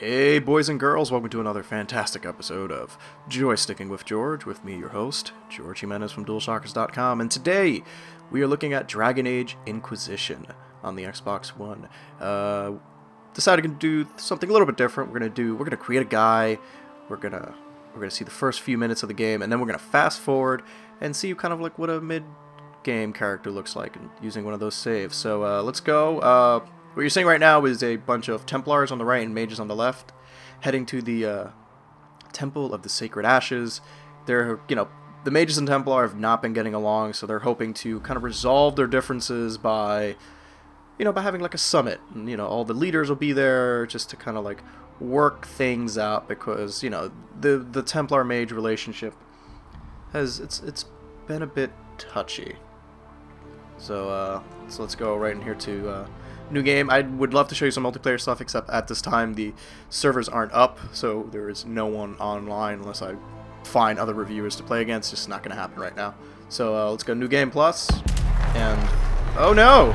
Hey boys and girls, welcome to another fantastic episode of Joystickin with George, with me, your host, George Jimenez from DualShockers.com, and today we are looking at Dragon Age Inquisition on the Xbox One. Decided to do something a little bit different. We're gonna create a guy. We're gonna see the first few minutes of the game, and then we're gonna fast forward and see kind of like what a mid-game character looks like, and using one of those saves. So let's go. What you're seeing right now is a bunch of Templars on the right and mages on the left, heading to the Temple of the Sacred Ashes. The mages and Templar have not been getting along, so they're hoping to kind of resolve their differences by having like a summit. And, all the leaders will be there just to kind of like work things out, because the Templar mage relationship it's been a bit touchy. So let's go right in here to new game. I would love to show you some multiplayer stuff, except at this time the servers aren't up, so there is no one online unless I find other reviewers to play against. It's just not going to happen right now. So let's go new game plus, and oh no,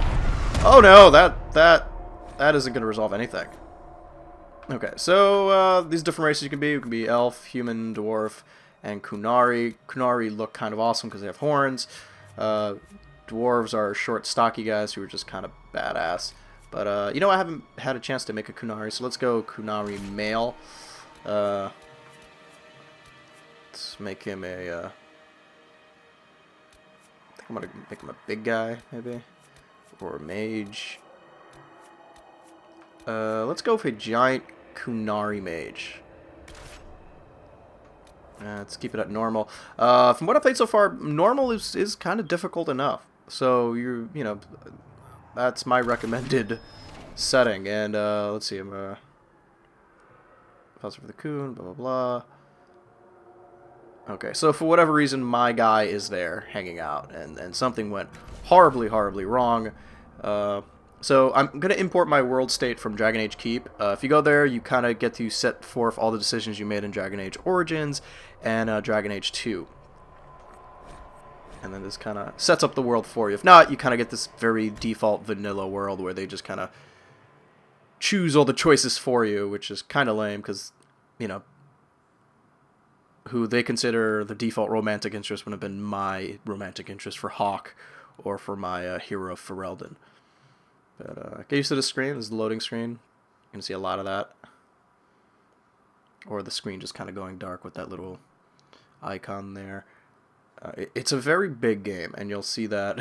that isn't going to resolve anything. Okay, so these different races you can be elf, human, dwarf, and Kunari. Kunari look kind of awesome because they have horns. Dwarves are short, stocky guys who are just kind of badass. But, I haven't had a chance to make a Kunari, so let's go Kunari male. Let's make him a, I think I'm going to make him a big guy, maybe. Or a mage. Let's go with a giant Kunari mage. Let's keep it at normal. From what I've played so far, normal is kind of difficult enough. So, that's my recommended setting. And, let's see, I'm, pause for the coon, blah, blah, blah. Okay, so for whatever reason, my guy is there hanging out, and something went horribly, horribly wrong. So I'm going to import my world state from Dragon Age Keep. If you go there, you kind of get to set forth all the decisions you made in Dragon Age Origins and Dragon Age 2. And then this kind of sets up the world for you. If not, you kind of get this very default vanilla world where they just kind of choose all the choices for you, which is kind of lame because, who they consider the default romantic interest would have been my romantic interest for Hawk or for my hero Ferelden. But get used to the screen. This is the loading screen. You can see a lot of that. Or the screen just kind of going dark with that little icon there. It's a very big game, and you'll see that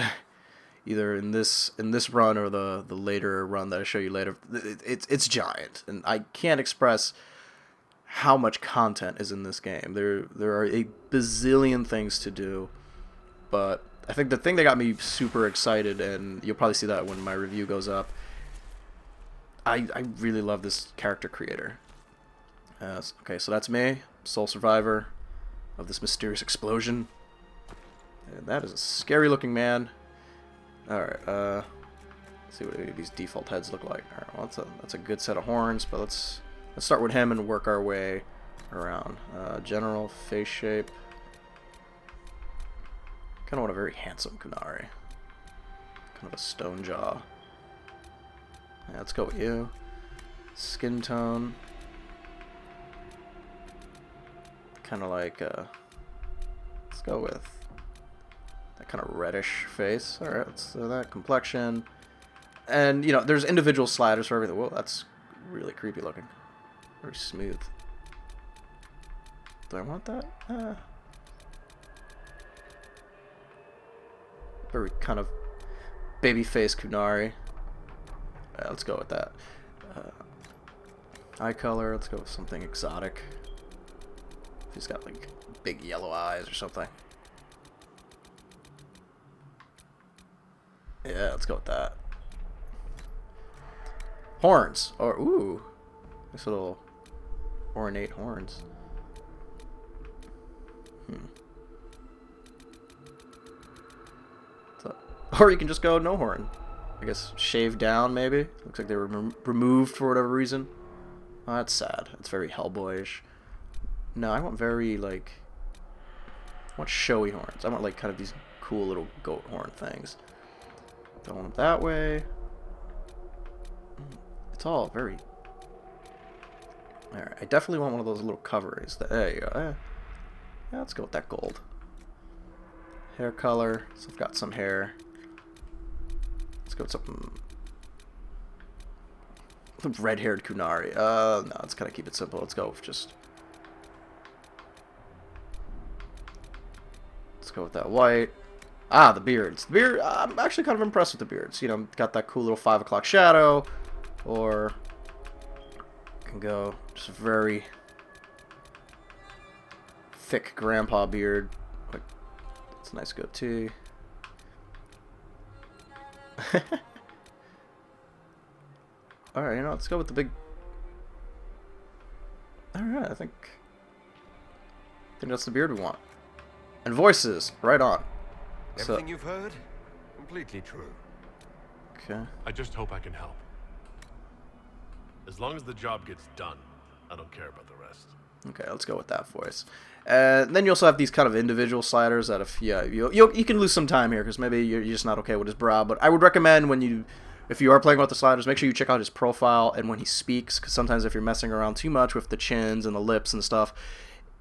either in this run or the later run that I show you later. It's giant, and I can't express how much content is in this game. There are a bazillion things to do, but I think the thing that got me super excited, and you'll probably see that when my review goes up, I really love this character creator. Okay, so that's me, sole survivor of this mysterious explosion. And that is a scary looking man. Alright, let's see what these default heads look like. Alright, well that's a good set of horns, but let's start with him and work our way around. General face shape. Kind of want a very handsome Kunari. Kind of a stone jaw. Yeah, let's go with you. Skin tone. Kind of like, let's go with that kind of reddish face. Alright, let's do that. Complexion. And, there's individual sliders for everything. Whoa, that's really creepy looking. Very smooth. Do I want that? Very kind of baby-faced Kunari. Let's go with that. Eye color, let's go with something exotic. He's got like big yellow eyes or something. Yeah, let's go with that. Horns. Or ooh, nice little ornate horns. Or you can just go no horn. I guess shaved down, maybe. Looks like they were removed for whatever reason. Oh, that's sad. That's very Hellboyish. No, I want very, I want showy horns. I want, kind of these cool little goat horn things. Don't want them that way. It's all very Alright, I definitely want one of those little coverings. There you go. Yeah, let's go with that gold. Hair color. So I've got some hair. Let's go with something... red-haired Kunari. No, let's kind of keep it simple. Let's go with just... Let's go with that white. Ah, the beards. The beard, I'm actually kind of impressed with the beards. You know, got that cool little 5 o'clock shadow. Or... can go just very... thick grandpa beard. Like, it's a nice goatee. Alright, you know, let's go with the big... Alright, I think that's the beard we want. And voices, right on. Everything you've heard? Completely true. Okay. I just hope I can help. As long as the job gets done, I don't care about the rest. Okay, let's go with that voice. And then you also have these kind of individual sliders that if, yeah, you can lose some time here because maybe you're just not okay with his brow. But I would recommend if you are playing with the sliders, make sure you check out his profile and when he speaks, because sometimes if you're messing around too much with the chins and the lips and stuff,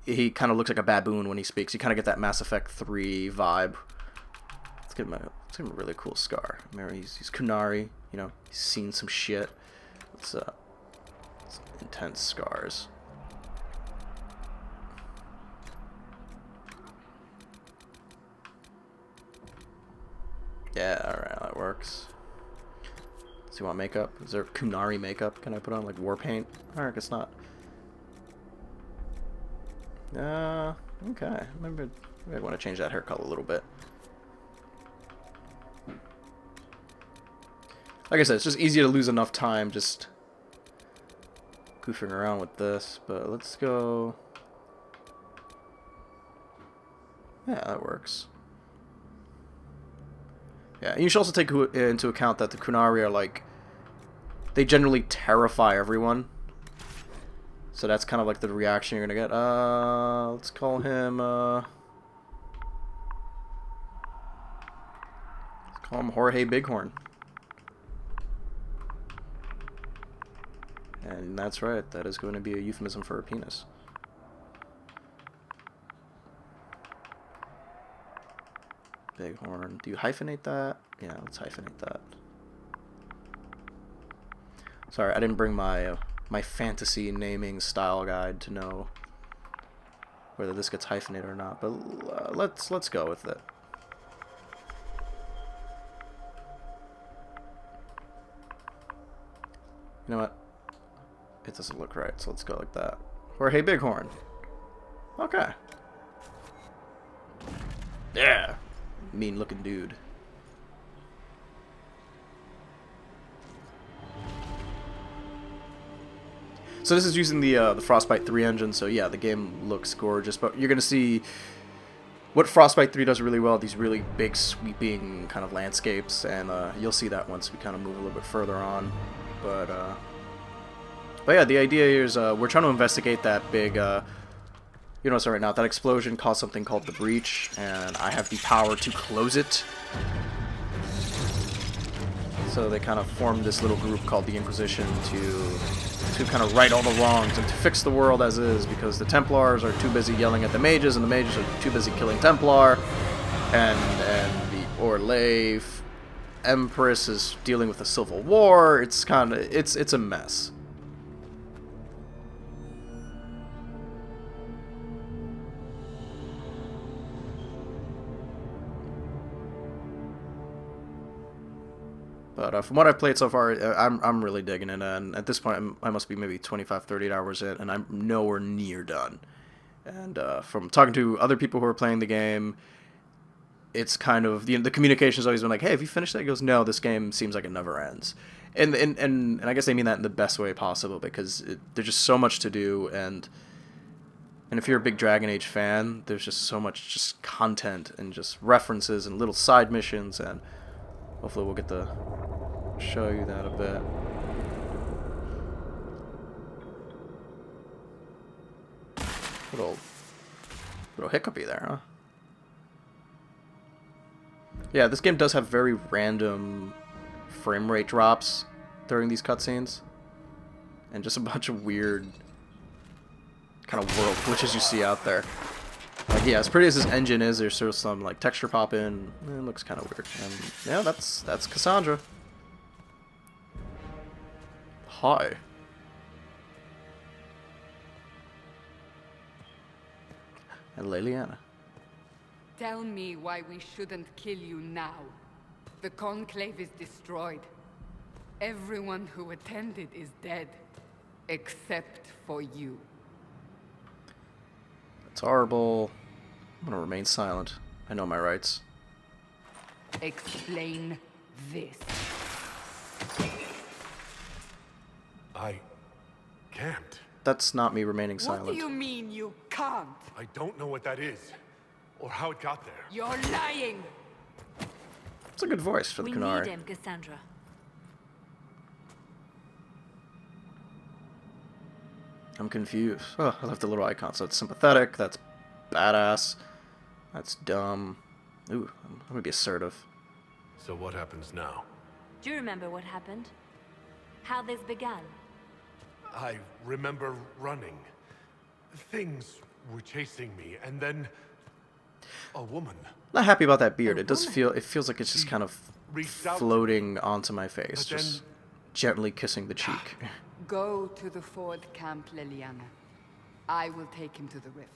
he kind of looks like a baboon when he speaks. You kind of get that Mass Effect 3 vibe. Let's give him a really cool scar. Remember, he's Kunari, you know, he's seen some shit. It's some intense scars. Yeah, alright, that works. So you want makeup? Is there Kunari makeup? Can I put on like war paint? Alright, I guess not. Okay. Maybe I want to change that hair color a little bit. Like I said, it's just easy to lose enough time just goofing around with this, but let's go... Yeah, that works. Yeah, and you should also take into account that the Kunari are like... They generally terrify everyone. So that's kind of like the reaction you're gonna get. Let's call him, let's call him Jorge Bighorn. And that's right, that is going to be a euphemism for a penis. Bighorn. Do you hyphenate that? Yeah, let's hyphenate that. Sorry, I didn't bring my my fantasy naming style guide to know whether this gets hyphenated or not, but let's go with it. You know what? It doesn't look right, so let's go like that. Jorge Bighorn. Okay. Yeah. Mean looking dude. So this is using the Frostbite 3 engine, so yeah, the game looks gorgeous, but you're going to see what Frostbite 3 does really well, these really big sweeping kind of landscapes, and you'll see that once we kind of move a little bit further on. But yeah, the idea here is we're trying to investigate that big, you know, so right now, that explosion caused something called the Breach, and I have the power to close it. So they kind of formed this little group called the Inquisition to kind of right all the wrongs and to fix the world as is, because the Templars are too busy yelling at the mages, and the mages are too busy killing Templar, and the Orlais Empress is dealing with a civil war. It's kind of it's a mess. But from what I've played so far, I'm really digging it, and at this point I must be maybe 25, 30 hours in, and I'm nowhere near done. And from talking to other people who are playing the game, it's kind of, the communication's always been like, hey, have you finished that? He goes, no, this game seems like it never ends. And I guess they mean that in the best way possible, because there's just so much to do, and if you're a big Dragon Age fan, there's just so much just content and just references and little side missions, and hopefully we'll get to show you that a bit. Little hiccupy there, huh? Yeah, this game does have very random frame rate drops during these cutscenes, and just a bunch of weird kind of world glitches you see out there. Like, yeah, as pretty as this engine is, there's sort of some like texture pop in. It looks kind of weird. And yeah, that's Cassandra. Hi. And Leliana. Tell me why we shouldn't kill you now. The Conclave is destroyed. Everyone who attended is dead. Except for you. It's horrible. I'm gonna remain silent. I know my rights. Explain this. I can't. That's not me remaining What silent. do you mean you can't? I don't know what that is, or how it got there. You're lying! It's a good voice for the We Kunari. need him, Cassandra. I'm confused. Oh, I left the little icon. So it's sympathetic. That's badass. That's dumb. Ooh, I'm gonna be assertive. So what happens now? Do you remember what happened? How this began? I remember running. Things were chasing me, and then a woman. Not happy about that beard. A It does woman? feel. It feels like it's just kind of Reached out to floating onto my face, but just then- gently kissing the cheek. Go to the Ford camp, Leliana. I will take him to the rift.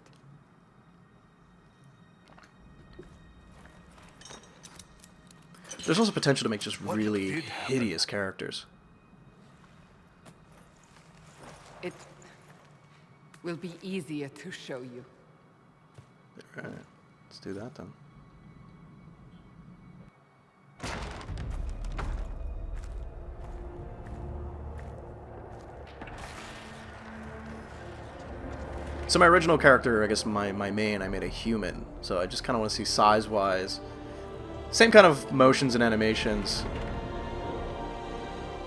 There's also potential to make just What really did happen? hideous characters. It will be easier to show you. Alright, let's do that then. So my original character, I guess my main, I made a human. So I just kind of want to see size-wise. Same kind of motions and animations.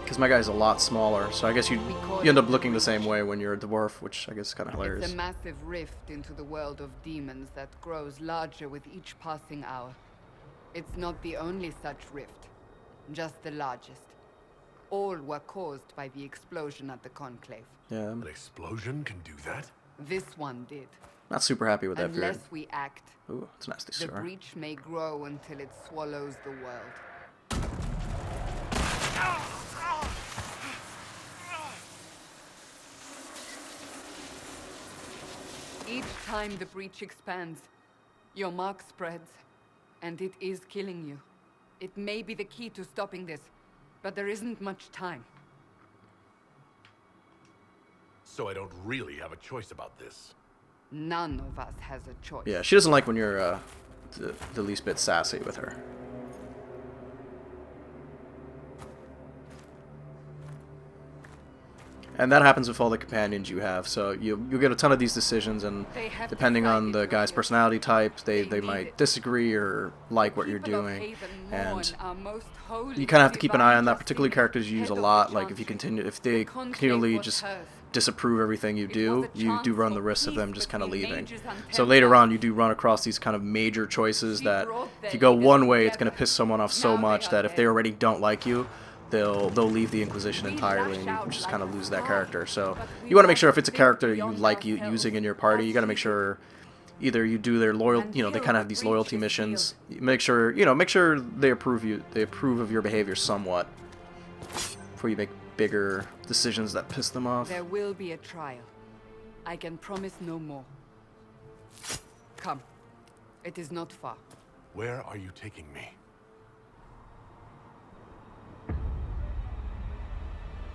Because my guy's a lot smaller, so I guess you end up looking the same way when you're a dwarf, which I guess is kind of hilarious. It's a massive rift into the world of demons that grows larger with each passing hour. It's not the only such rift, just the largest. All were caused by the explosion at the Conclave. Yeah, An I'm explosion can do that? This one did. not super happy with that Unless beard. we act, Ooh, it's a nasty the scar. breach may grow until it swallows the world. Each time the breach expands, your mark spreads, and it is killing you. It may be the key to stopping this, but there isn't much time. So I don't really have a choice about this. None of us has a choice. Yeah, she doesn't like when you're the least bit sassy with her. And that happens with all the companions you have. So you'll get a ton of these decisions, and They have depending on decided the to guy's do it. personality type, they They might need- disagree or like what you're People of doing. Haven And mourn our most holy you kind of have to keep an eye on that. divine Particularly Justine, characters you use a head of the lot. Like if you Chantry. if they The Conclave continually was just hers. disapprove everything you It do, was a you do chance run the for risk of peace them just kind of between leaving. mages and So later Templars. on, you do run across these kind of major choices She that brought if their you go leaders one way, it's going to together. piss someone off so Now they much are that if they dead. already don't like you, they'll leave the Inquisition We entirely, lash and you out just like kind of a lose that star, character. So but we you want to make sure must if it's a think character you beyond like ourselves, using in your party, you got to make as sure either you do their loyal, you know, they Until kind of have the these breach loyalty is missions. Make sure they approve of your behavior somewhat before you make bigger decisions that piss them off. There will be a trial. I can promise no more. Come. It is not far. Where are you taking me?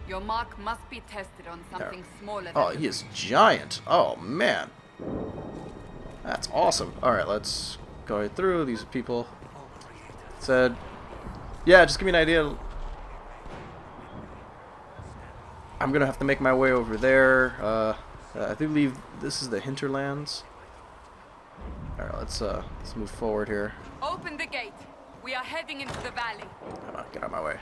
Your mark must be tested on something smaller Oh, than he is giant. Oh, man. That's awesome. Alright, let's go right through. These people said, yeah, just give me an idea. I'm going to have to make my way over there. I do believe this is the hinterlands. Alright, let's move forward here. Open the gate. We are heading into the valley. Come on, get out of my way.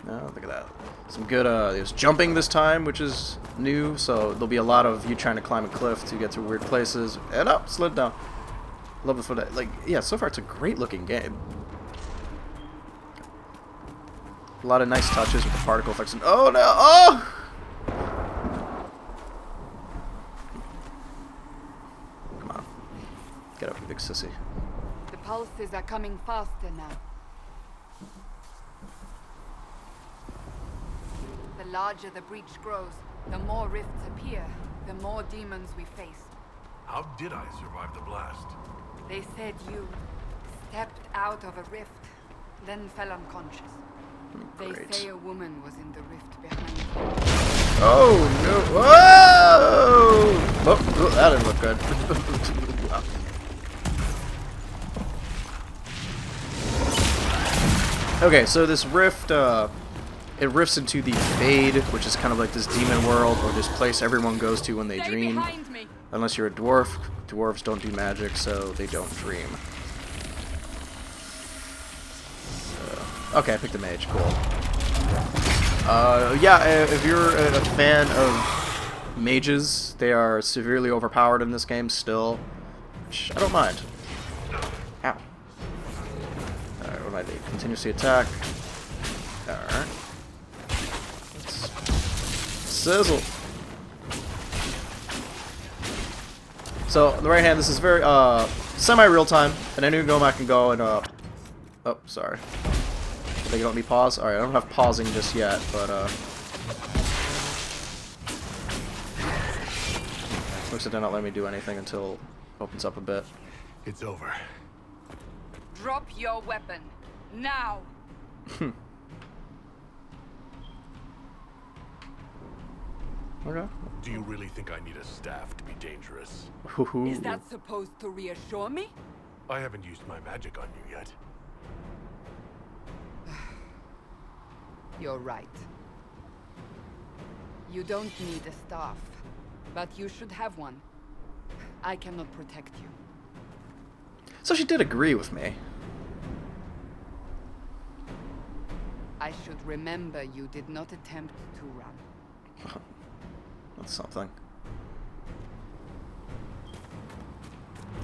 No, look at that. Some good, there's jumping this time, which is new, so there'll be a lot of you trying to climb a cliff to get to weird places. And up, slid down. Love the foot. Like, yeah, so far it's a great looking game. A lot of nice touches with the particle effects. And oh no! Oh! Come on, get up, you big sissy. The pulses are coming faster now. The larger the breach grows, the more rifts appear, the more demons we face. How did I survive the blast? They said you stepped out of a rift, then fell unconscious. They Great. say a woman was in the rift behind you. Oh no! Whoa! Oh, that didn't look good. Okay, so this rift, it rifts into the Fade, which is kind of like this demon world, or this place everyone goes to when they dream. Unless you're a dwarf. Dwarves don't do magic, so they don't dream. Okay, I picked a mage. Cool. Yeah, if you're a fan of mages, they are severely overpowered in this game still. Which I don't mind. Ow. Alright, what do I do? Continuously attack. Alright. Sizzle. So, on the right hand, this is very, semi-real-time, and anyone go back and go and, oh, sorry. They don't let me pause? Alright, I don't have pausing just yet, but, looks like they're not letting me do anything until it opens up a bit. It's over. Drop your weapon. Now! Okay. Do you really think I need a staff to be dangerous? Is that supposed to reassure me? I haven't used my magic on you yet. You're right. You don't need a staff, but you should have one. I cannot protect you. So she did agree with me. I should remember you did not attempt to run. That's something.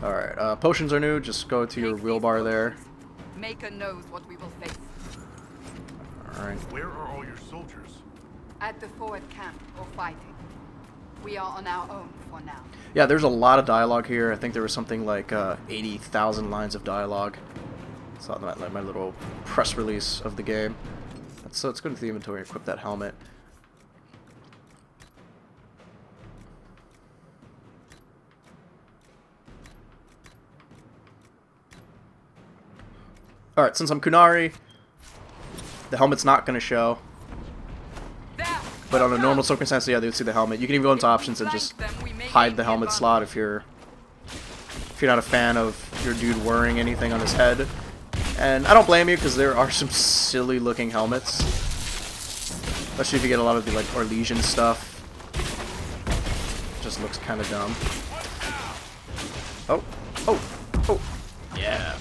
Alright, potions are new. Just go to your Take wheelbar these there. potions. Maker knows what we will face. Alright. Where are all your soldiers? At the forward camp or fighting. We are on our own for now. Yeah, there's a lot of dialogue here. I think there was something like 80,000 lines of dialogue. It's not like my little press release of the game. So let's go to the inventory and equip that helmet. Alright, since I'm Kunari, the helmet's not going to show. But on a normal circumstance, yeah, they would see the helmet. You can even go into options and just hide the helmet slot if you're not a fan of your dude wearing anything on his head. And I don't blame you, because there are some silly looking helmets. Especially if you get a lot of the like Orlesian stuff. It just looks kind of dumb. Oh, oh, oh, yeah.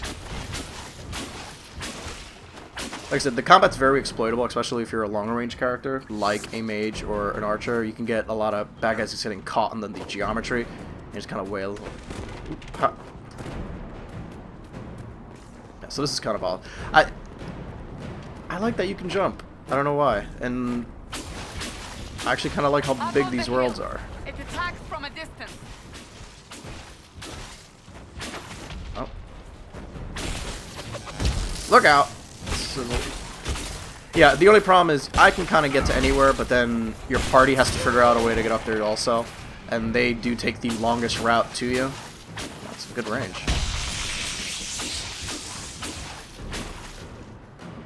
Like I said, the combat's very exploitable, especially if you're a long-range character, like a mage or an archer. You can get a lot of bad guys just getting caught in the geometry, and just kind of wail. Yeah, so this is kind of odd. I like that you can jump. I don't know why, and I actually kind of like how big these worlds are. It attacks from a distance. Oh. Look out! Yeah, the only problem is I can kind of get to anywhere, but then your party has to figure out a way to get up there also. And they do take the longest route to you. That's a good range.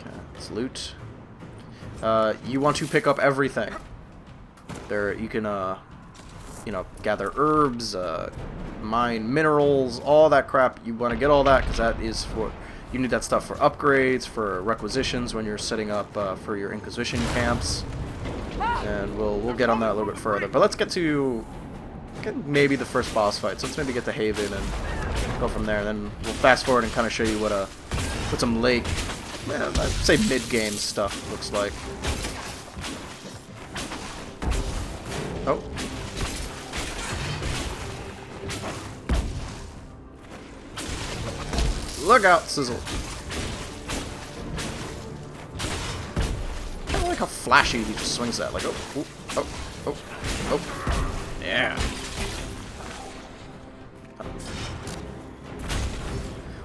Okay, let's loot. You want to pick up everything. There, you can, you know, gather herbs, mine minerals, all that crap. You want to get all that, because that is for... You need that stuff for upgrades, for requisitions when you're setting up for your Inquisition camps, and we'll get on that a little bit further. But let's get to maybe the first boss fight. So let's maybe get to Haven and go from there. And then we'll fast forward and kind of show you what some late, I'd say mid-game stuff looks like. Oh. Look out, Sizzle. I like how flashy he just swings that. Like, oh, oh, oh, oh, oh. Yeah.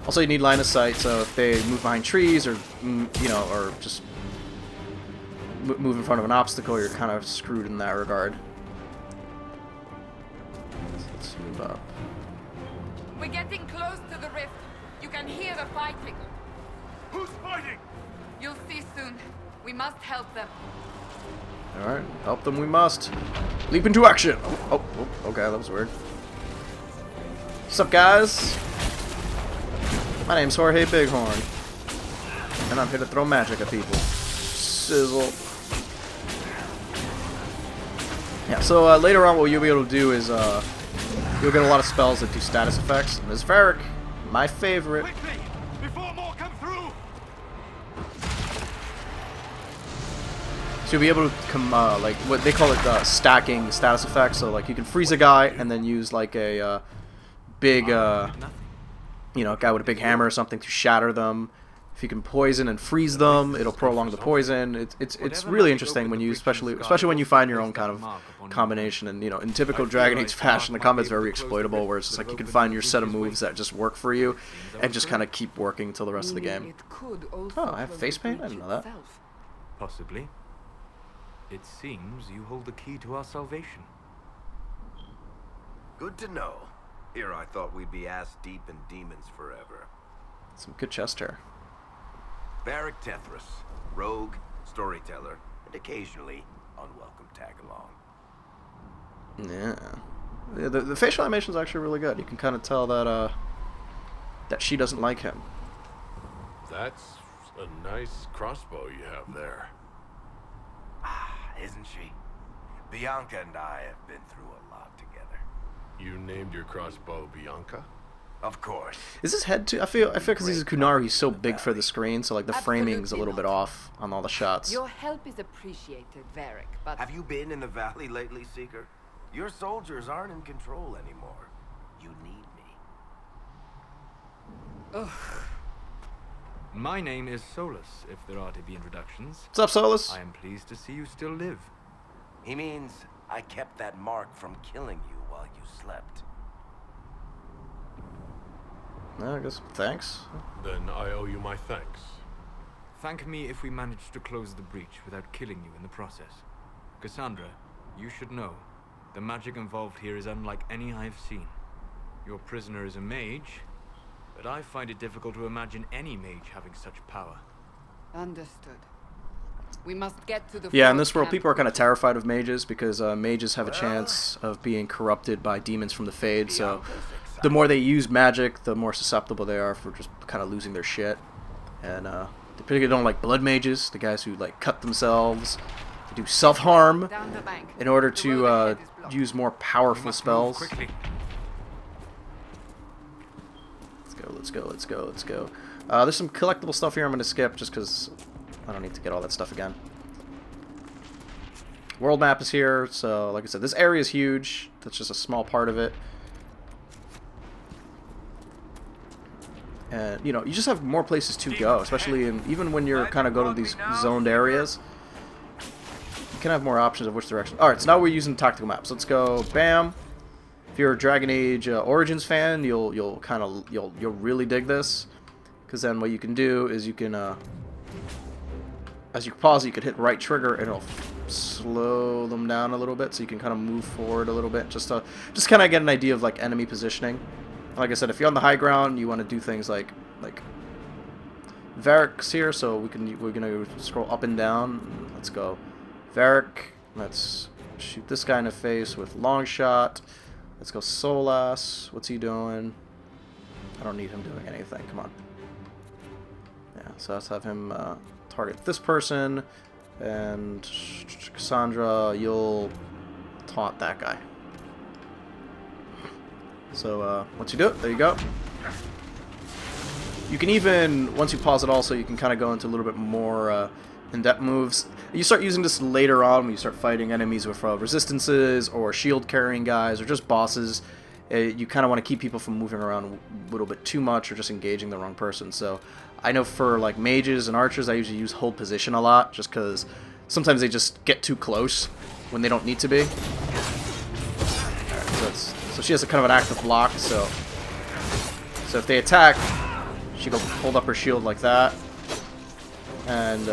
Also, you need line of sight, so if they move behind trees or, you know, or just move in front of an obstacle, you're kind of screwed in that regard. Let's move up. We're getting close to the rift. You can hear the fighting. Who's fighting? You'll see soon. We must help them. Alright, help them we must. Leap into action! Oh, okay, that was weird. What's up, guys? My name's Jorge Bighorn. And I'm here to throw magic at people. Sizzle. Yeah, so later on what you'll be able to do is you'll get a lot of spells that do status effects. And this Varric, my favorite. Quickly, before more come through. So you'll be able to come, like, what they call it, stacking status effects. So, like, you can freeze a guy and then use, like, a big, you know, a guy with a big hammer or something to shatter them. If you can poison and freeze them, it'll prolong the poison. It's really interesting when you, especially when you find your own kind of combination. And, you know, in typical Dragon Age fashion, the combat's very exploitable, where it's just like you can find your set of moves that just work for you and just kind of keep working until the rest of the game. Oh, I have face paint? I didn't know that. Possibly. It seems you hold the key to our salvation. Good to know. Here I thought we'd be ass deep in demons forever. Some good chest hair. Varric Tethras, rogue, storyteller, and occasionally unwelcome tag-along. Yeah. The facial animation is actually really good. You can kind of tell that that she doesn't like him. That's a nice crossbow you have there. Ah, isn't she? Bianca and I have been through a lot together. You named your crossbow Bianca? Of course. Is his head too? I feel because he's a Kunari, he's so big for the screen, so like the framing's a little bit off on all the shots. Your help is appreciated, Varric, but Have you been in the valley lately, Seeker? Your soldiers aren't in control anymore. You need me. ugh, My name is Solus, if there are to be introductions. What's up, Solus? I am pleased to see you still live. He means I kept that mark from killing you while you slept. I guess thanks. Then I owe you my thanks. Thank me if we manage to close the breach without killing you in the process. Cassandra, you should know, the magic involved here is unlike any I've seen. Your prisoner is a mage, but I find it difficult to imagine any mage having such power. understood. We must get to the Yeah, in forge this world, camp. people are kind of terrified of mages because mages have a chance of being corrupted by demons from the Fade. So the more they use magic, the more susceptible they are for just kind of losing their shit. And they particularly don't like blood mages, the guys who like cut themselves, to do self-harm Down the bank. in order The road ahead to is blocked. use more We powerful must move spells. quickly. Let's go. There's some collectible stuff here I'm going to skip just because I don't need to get all that stuff again. World map is here, so like I said, this area is huge. That's just a small part of it. And, you know, you just have more places to go, especially even when you're kind of going to these zoned areas. You can have more options of which direction. Alright, so now we're using tactical maps. Let's go, bam. If you're a Dragon Age Origins fan, you'll really dig this, because then what you can do is you can as you pause it, you can hit right trigger and it'll slow them down a little bit, so you can kind of move forward a little bit, just kind of get an idea of like enemy positioning. Like I said, if you're on the high ground, you want to do things like Varric's here, so we're gonna scroll up and down. Let's go, Varric. Let's shoot this guy in the face with long shot. Let's go Solas. What's he doing? I don't need him doing anything. Come on. Yeah, so let's have him target this person, and Cassandra, you'll taunt that guy. So once you do it, there you go. You can even, once you pause it also, you can kind of go into a little bit more in-depth moves. You start using this later on when you start fighting enemies with resistances or shield carrying guys or just bosses, you kind of want to keep people from moving around a little bit too much or just engaging the wrong person. So I know for like mages and archers, I usually use hold position a lot, just because sometimes they just get too close when they don't need to be. Alright, so she has a kind of an active block, so if they attack, she go hold up her shield like that, and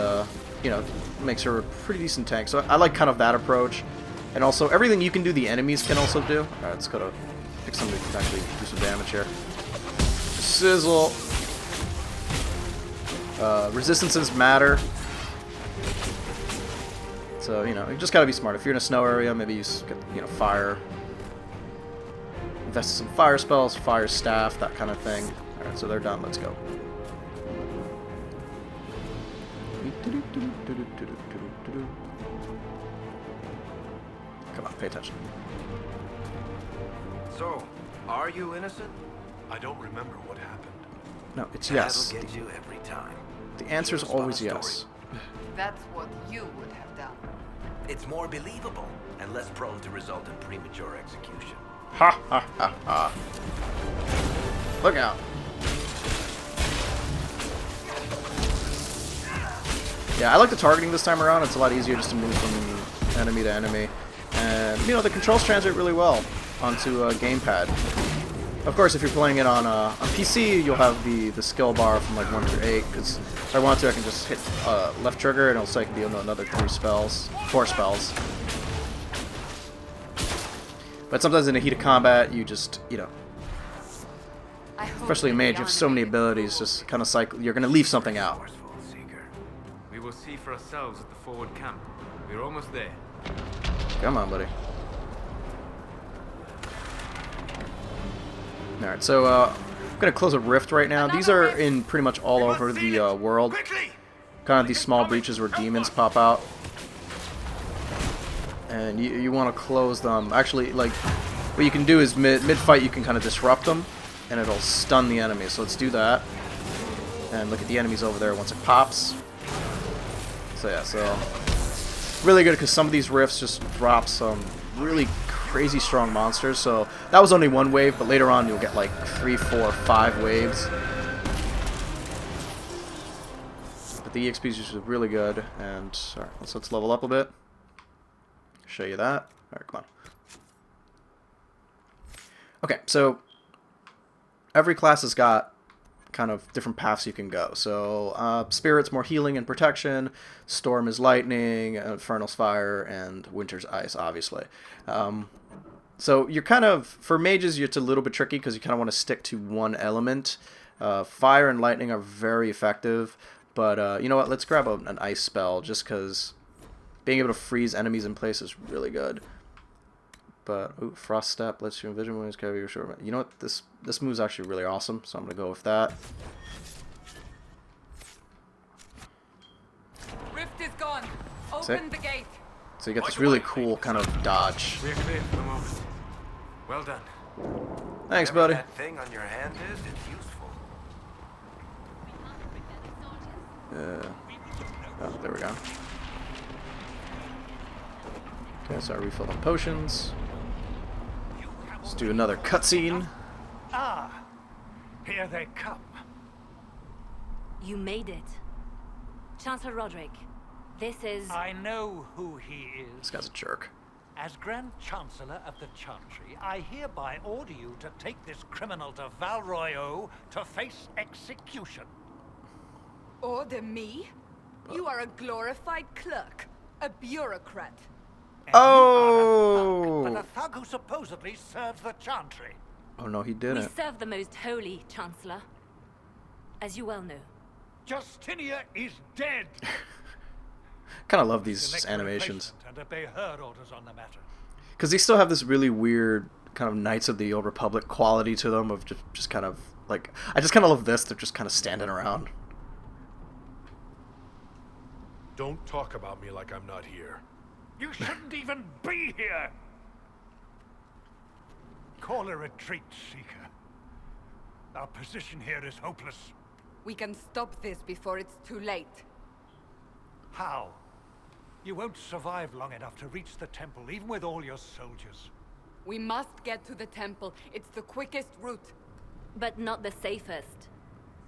you know, makes her a pretty decent tank. So I like kind of that approach, and also everything you can do, the enemies can also do. Alright, let's go to pick somebody who can actually do some damage here. Sizzle. Resistances matter. So, you know, you just gotta be smart. If you're in a snow area, maybe you get, you know, fire. Invest in some fire spells, fire staff, that kind of thing. Alright, so they're done. Let's go. Come on, pay attention. So, are you innocent? I don't remember what happened. No, it's yes. That'll get you every time. The answer is always yes. That's what you would have done. It's more believable and less prone to result in premature execution. Ha ha ha ha. Look out. Yeah, I like the targeting this time around. It's a lot easier just to move from enemy to enemy. And, you know, the controls translate really well onto a gamepad. Of course, if you're playing it on PC, you'll have the skill bar from like 1 through 8, because if I want to, I can just hit left trigger and it'll say I can deal another 4 spells. But sometimes in the heat of combat, you just, you know, especially a mage, you have so many abilities, just kind of cycle. You're going to leave something out. We will see for ourselves at the forward camp. We're almost there. Come on, buddy. Alright, so I'm going to close a rift right now. These are in pretty much all over the world. Kind of these small breaches where demons pop out. And you want to close them. Actually, like, what you can do is mid-fight you can kind of disrupt them, and it'll stun the enemy. So let's do that. And look at the enemies over there once it pops. So yeah, so really good, because some of these rifts just drop some really crazy strong monsters. So that was only one wave, but later on you'll get like 3, 4, 5 waves. But the EXP is usually really good. And alright, let's level up a bit. Show you that. Alright, come on. Okay, so every class has got kind of different paths you can go. So Spirit's more healing and protection, Storm is lightning, Infernal's fire, and Winter's ice, obviously. So you're kind of, for mages, it's a little bit tricky because you kind of want to stick to one element. Fire and lightning are very effective, but you know what, let's grab an ice spell, just because being able to freeze enemies in place is really good. But ooh, Frost Step lets you envision wounds carry your short. You know what? This move's actually really awesome, so I'm gonna go with that. Rift is gone. Open the gate. So you get this really cool kind of dodge. We're clear for the moment. Well done. Thanks, Whatever buddy. that thing on your hand is, it's useful. Oh, there we go. Okay, so I refilled on potions. Let's do another cutscene. Ah, here they come. You made it. Chancellor Roderick, this is... I know who he This is. guy's a jerk. As Grand Chancellor of the Chantry, I hereby order you to take this criminal to Val Royeaux to face execution. Order me? You are a glorified clerk, a bureaucrat. And you are a Oh! thug, but a thug who supposedly serves the Chantry. Oh no, he We didn't. serve the most holy, Chancellor. As you well know. Justinia is dead. Kind of love these Select a animations. replacement and obey her orders on the matter. Because they still have this really weird kind of Knights of the Old Republic quality to them of just kind of like, I just kind of love this. They're just kind of standing around. Don't talk about me like I'm not here. You shouldn't even be here! Call a retreat, Seeker. Our position here is hopeless. We can stop this before it's too late. How? You won't survive long enough to reach the temple, even with all your soldiers. We must get to the temple. It's the quickest route. But not the safest.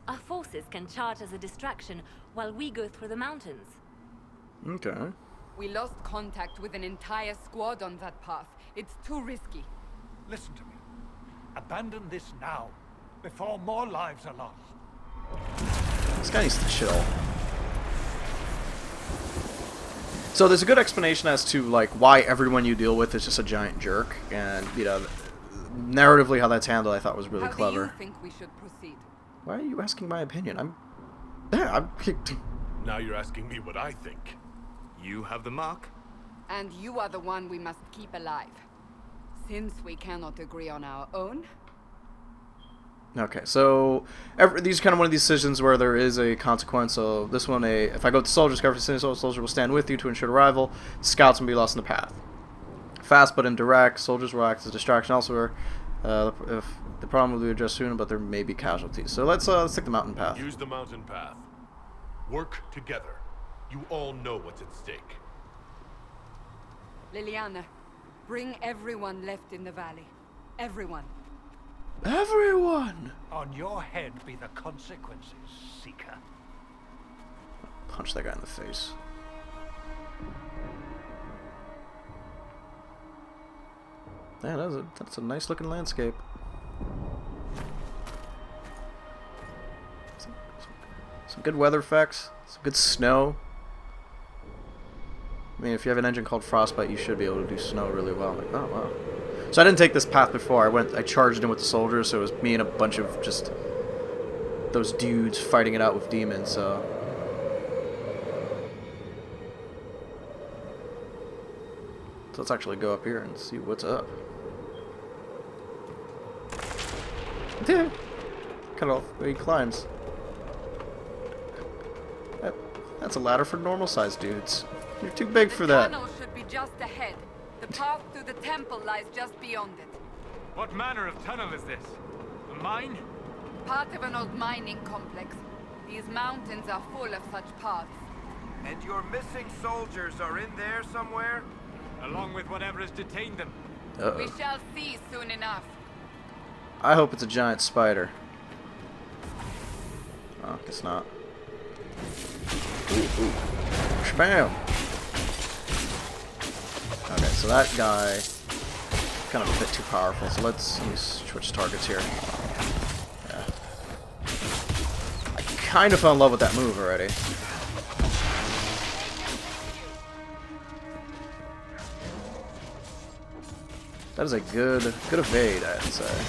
Our forces can charge as a distraction while we go through the mountains. Okay. We lost contact with an entire squad on that path. It's too risky. Listen to me. Abandon this now, before more lives are lost. This guy needs to chill. So there's a good explanation as to like why everyone you deal with is just a giant jerk, and you know, narratively how that's handled I thought was really clever. How do you think we should proceed? Why are you asking my opinion? I'm Now you're asking me what I think. You have the mark? And you are the one we must keep alive. Since we cannot agree on our own. Okay, so these are kind of one of these decisions where there is a consequence. So this one, if I go to soldiers, cover for soldier will stand with you to ensure arrival. Scouts will be lost in the path. Fast but indirect, soldiers will act as a distraction elsewhere. If the problem will be addressed soon, but there may be casualties. So let's take the mountain path. Use the mountain path. Work together. You all know what's at stake. Liliana, bring everyone left in the valley. Everyone. Everyone! On your head be the consequences, Seeker. Punch that guy in the face. Man, that's a nice looking landscape. Some good weather effects, some good snow. I mean, if you have an engine called Frostbite, you should be able to do snow really well. Like, oh wow. So I didn't take this path before. I charged in with the soldiers, so it was me and a bunch of just those dudes fighting it out with demons. So let's actually go up here and see what's up. Cut off where he climbs. That's a ladder for normal-sized dudes. You're too big for that. The tunnel should be just ahead. The path to the temple lies just beyond it. What manner of tunnel is this? A mine? Part of an old mining complex. These mountains are full of such paths. And your missing soldiers are in there somewhere? Along with whatever has detained them. Uh-oh. We shall see soon enough. I hope it's a giant spider. Oh, guess not. Ooh, ooh. Spam! Okay, so that guy kind of a bit too powerful. So let me switch targets here. Yeah. I kind of fell in love with that move already. That is a good evade, I'd say.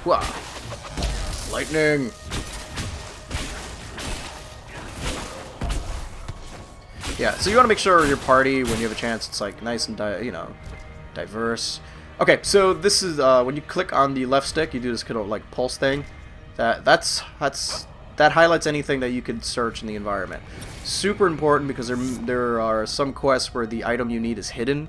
Wow. Lightning! Yeah, so you want to make sure your party, when you have a chance, it's like nice and diverse. Okay, so this is when you click on the left stick, you do this kind of like pulse thing. That highlights anything that you can search in the environment. Super important because there are some quests where the item you need is hidden,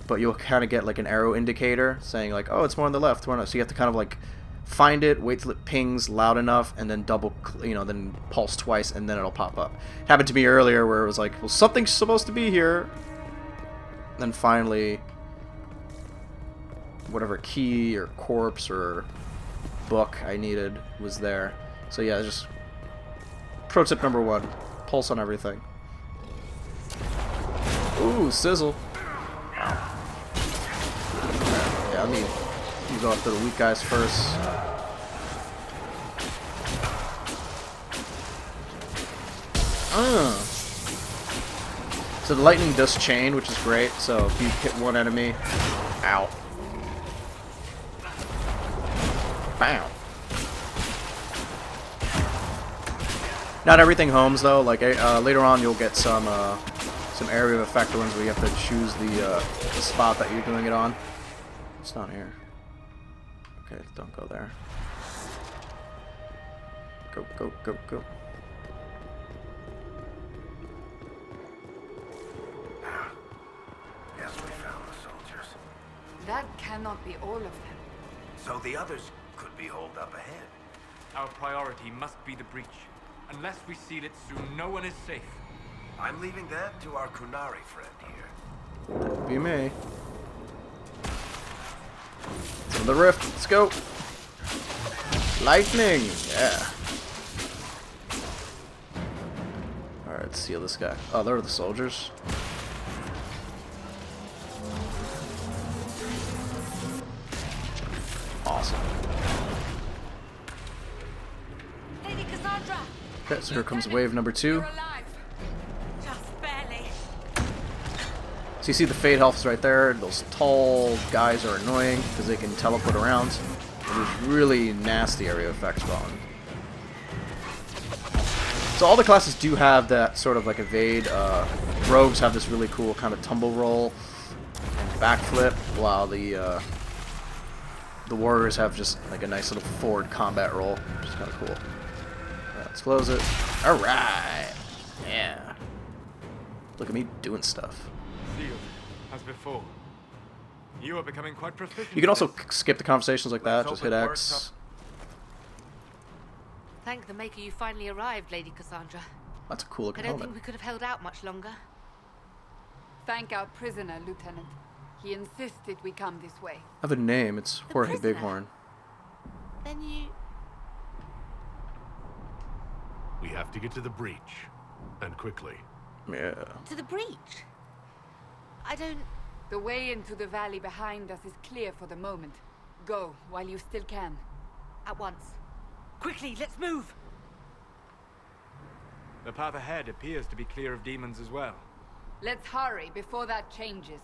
but you'll kind of get like an arrow indicator saying like, oh, it's more on the left, more on the left. So you have to kind of like find it, wait till it pings loud enough, and then then pulse twice, and then it'll pop up. It happened to me earlier where it was like, well, something's supposed to be here. Then finally, whatever key or corpse or book I needed was there. So yeah, just pro tip number 1, pulse on everything. Ooh, sizzle. Wow. Yeah, you go after the weak guys first. So the lightning does chain, which is great. So if you hit one enemy, ow. Bam. Not everything homes though. Like later on, you'll get some area of effect ones where you have to choose the spot that you're doing it on. It's not here. Okay, don't go there. Go, go, go, go. Yes, we found the soldiers. That cannot be all of them. So the others could be holed up ahead. Our priority must be the breach. Unless we seal it soon, no one is safe. I'm leaving that to our Kunari friend here. That'd be me. Open the rift. Let's go. Lightning. Yeah. Alright, let's seal this guy. Oh, they're the soldiers. Awesome. Lady Cassandra! Okay, so here comes wave number 2. You're alive. Just barely. So you see the fade healths right there. Those tall guys are annoying because they can teleport around. And there's really nasty area effects going. So all the classes do have that sort of like evade. Rogues have this really cool kind of tumble roll and backflip, while the warriors have just like a nice little forward combat roll, which is kind of cool. Right, let's close it. All right, yeah. Look at me doing stuff. Sealed, as before. You are becoming quite proficient. You can also at this. skip the conversations like that. Let's Just hope hit it X. works Thank the Maker you finally arrived, Lady Cassandra. That's a cool I looking don't helmet. think we could have held out much longer. Thank our prisoner, Lieutenant. He insisted we come this way. I have a name. It's Jorge prisoner? Bighorn. Then you... We have to get to the breach. And quickly. Yeah. to the breach? I don't... The way into the valley behind us is clear for the moment. Go, while you still can. At once. Quickly, let's move! The path ahead appears to be clear of demons as well. Let's hurry before that changes.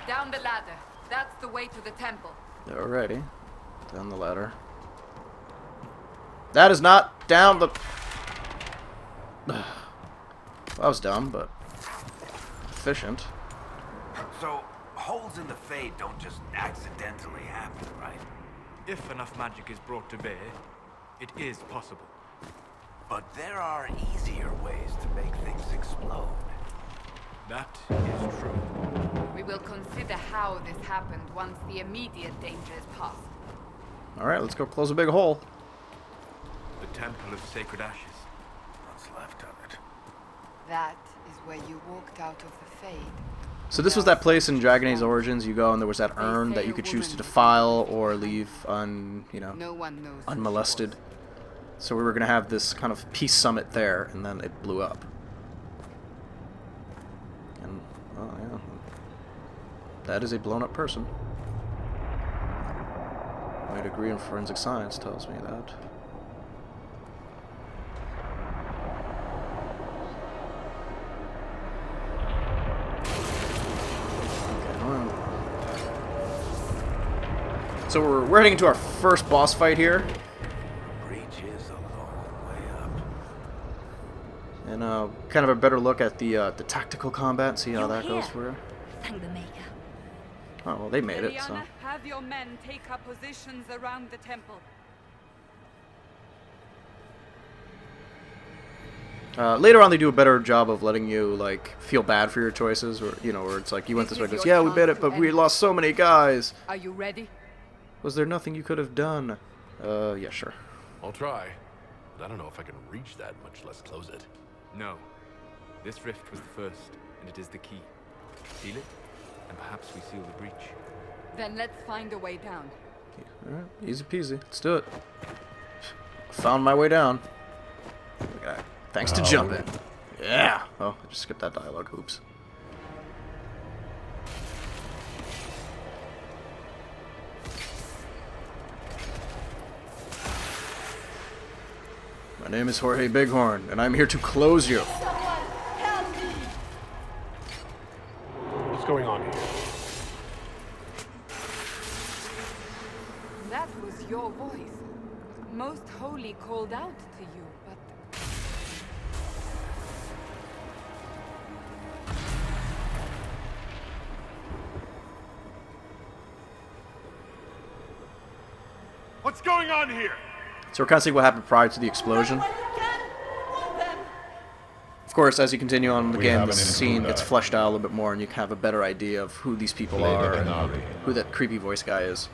Down the ladder. That's the way to the temple. Alrighty. Down the ladder. That is not down the... That was dumb, but efficient. So, holes in the Fade don't just accidentally happen, right? If enough magic is brought to bear, it is possible. But there are easier ways to make things explode. That is true. We will consider how this happened once the immediate danger is past. Alright, let's go close a big hole. The Temple of Sacred Ashes. What's left of it? That is where you walked out of the Fade. So this was that place in Dragon Age Origins. You go and there was that urn that you could choose to defile or leave No one knows. unmolested. So we were gonna have this kind of peace summit there, and then it blew up. And oh yeah, that is a blown up person. My degree in forensic science tells me that. So we're heading into our first boss fight here, Breach is a long way up. and kind of a better look at the tactical combat. See how You're that goes here. for her. Thank the Maker. Oh well, they made it. So have your men take up positions around the temple. later on, they do a better job of letting you like feel bad for your choices, or where it's like you went this way. It goes, yeah, we did it, but we lost so many guys. Are you ready? Was there nothing you could have done? Yeah, sure. I'll try. But I don't know if I can reach that, much less close it. No. This rift was the first, and it is the key. Seal it, and perhaps we seal the breach. Then let's find a way down. Alright, easy peasy. Let's do it. Found my way down. Look at that. Thanks to jumping. Yeah! Oh, I just skipped that dialogue. Oops. My name is Jorge Bighorn, and I'm here to close you. What's going on here? That was your voice. Most Holy called out to you, but... What's going on here? So we're kind of seeing what happened prior to the explosion. Of course, as you continue on in the game, the scene gets fleshed out a little bit more, and you can have a better idea of who these people are and who that creepy voice guy is.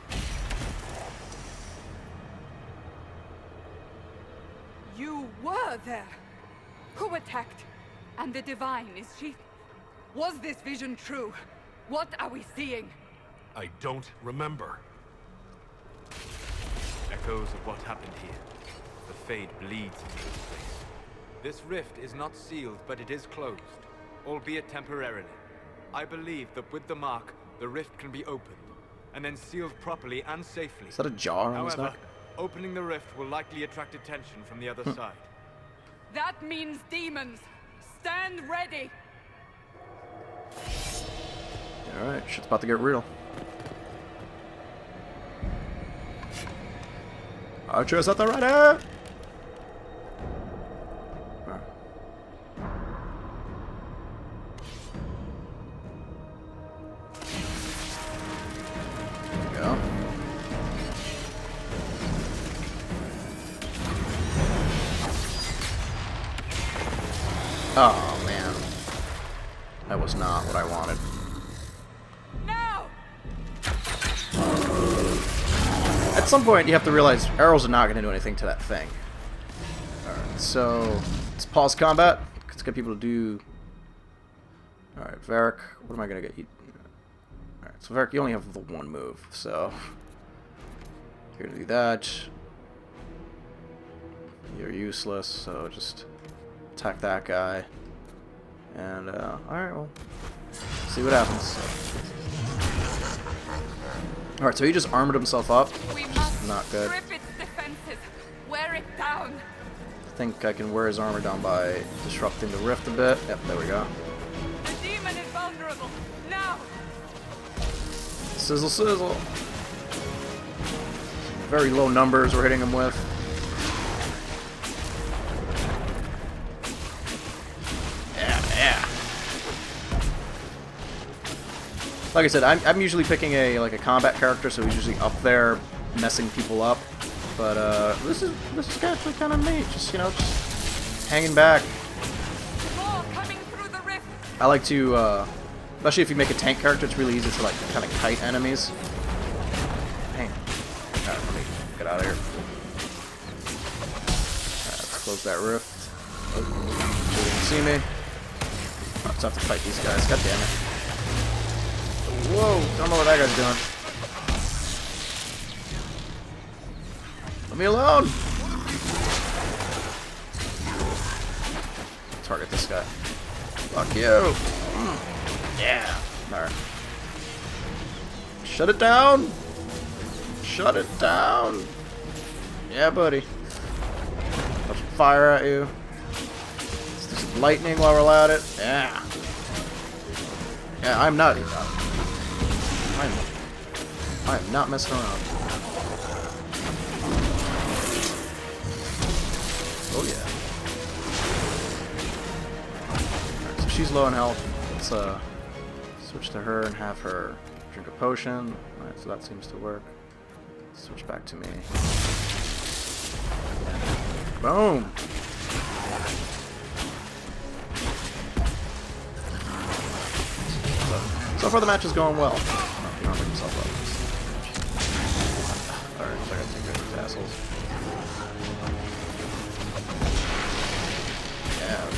You were there! Who attacked? And the Divine, is she... Was this vision true? What are we seeing? I don't remember. Echoes of what happened here. The fade bleeds into this place. This rift is not sealed, but it is closed, albeit temporarily. I believe that with the mark, the rift can be opened, and then sealed properly and safely. Is that a jar on his However, neck? opening the rift will likely attract attention from the other side. That means demons. Stand ready. Alright, shit's about to get real. Archers at the ready! Oh man, that was not what I wanted. Now! At some point, you have to realize arrows are not going to do anything to that thing. Alright, so let's pause combat. Let's get people to do. Alright, Varric, what am I going to get? Alright, so Varric, you only have the one move, so you're going to do that. You're useless, so just attack that guy. And, alright, well, see what happens. Alright, so he just armored himself up. We must Not good. strip its defenses. Wear it down. I think I can wear his armor down by disrupting the rift a bit. Yep, there we go. The demon is vulnerable. Now! Sizzle, sizzle. Very low numbers we're hitting him with. Like I said, I'm usually picking a combat character, so he's usually up there messing people up. But this is actually kind of neat. Just just hanging back. More coming through the rift. I like to, especially if you make a tank character, it's really easy to kind of kite enemies. Dang. Alright, let me get out of here. Alright, let's close that rift. Oh, so they can see me. I'll just have to fight these guys. God damn it. Whoa, don't know what that guy's doing. Let me alone! Target this guy. Fuck you! Yeah! Alright. Shut it down! Shut it down! Yeah, buddy. I'll fire at you. Let's do some lightning while we're at it. Yeah! Yeah, I'm not. I am not messing around. Oh yeah. Alright, so she's low on health. Let's switch to her and have her drink a potion. Alright, so that seems to work. Switch back to me. Boom! So far the match is going well. He armored himself up. Alright, so I gotta take care of these assholes. Yeah, there we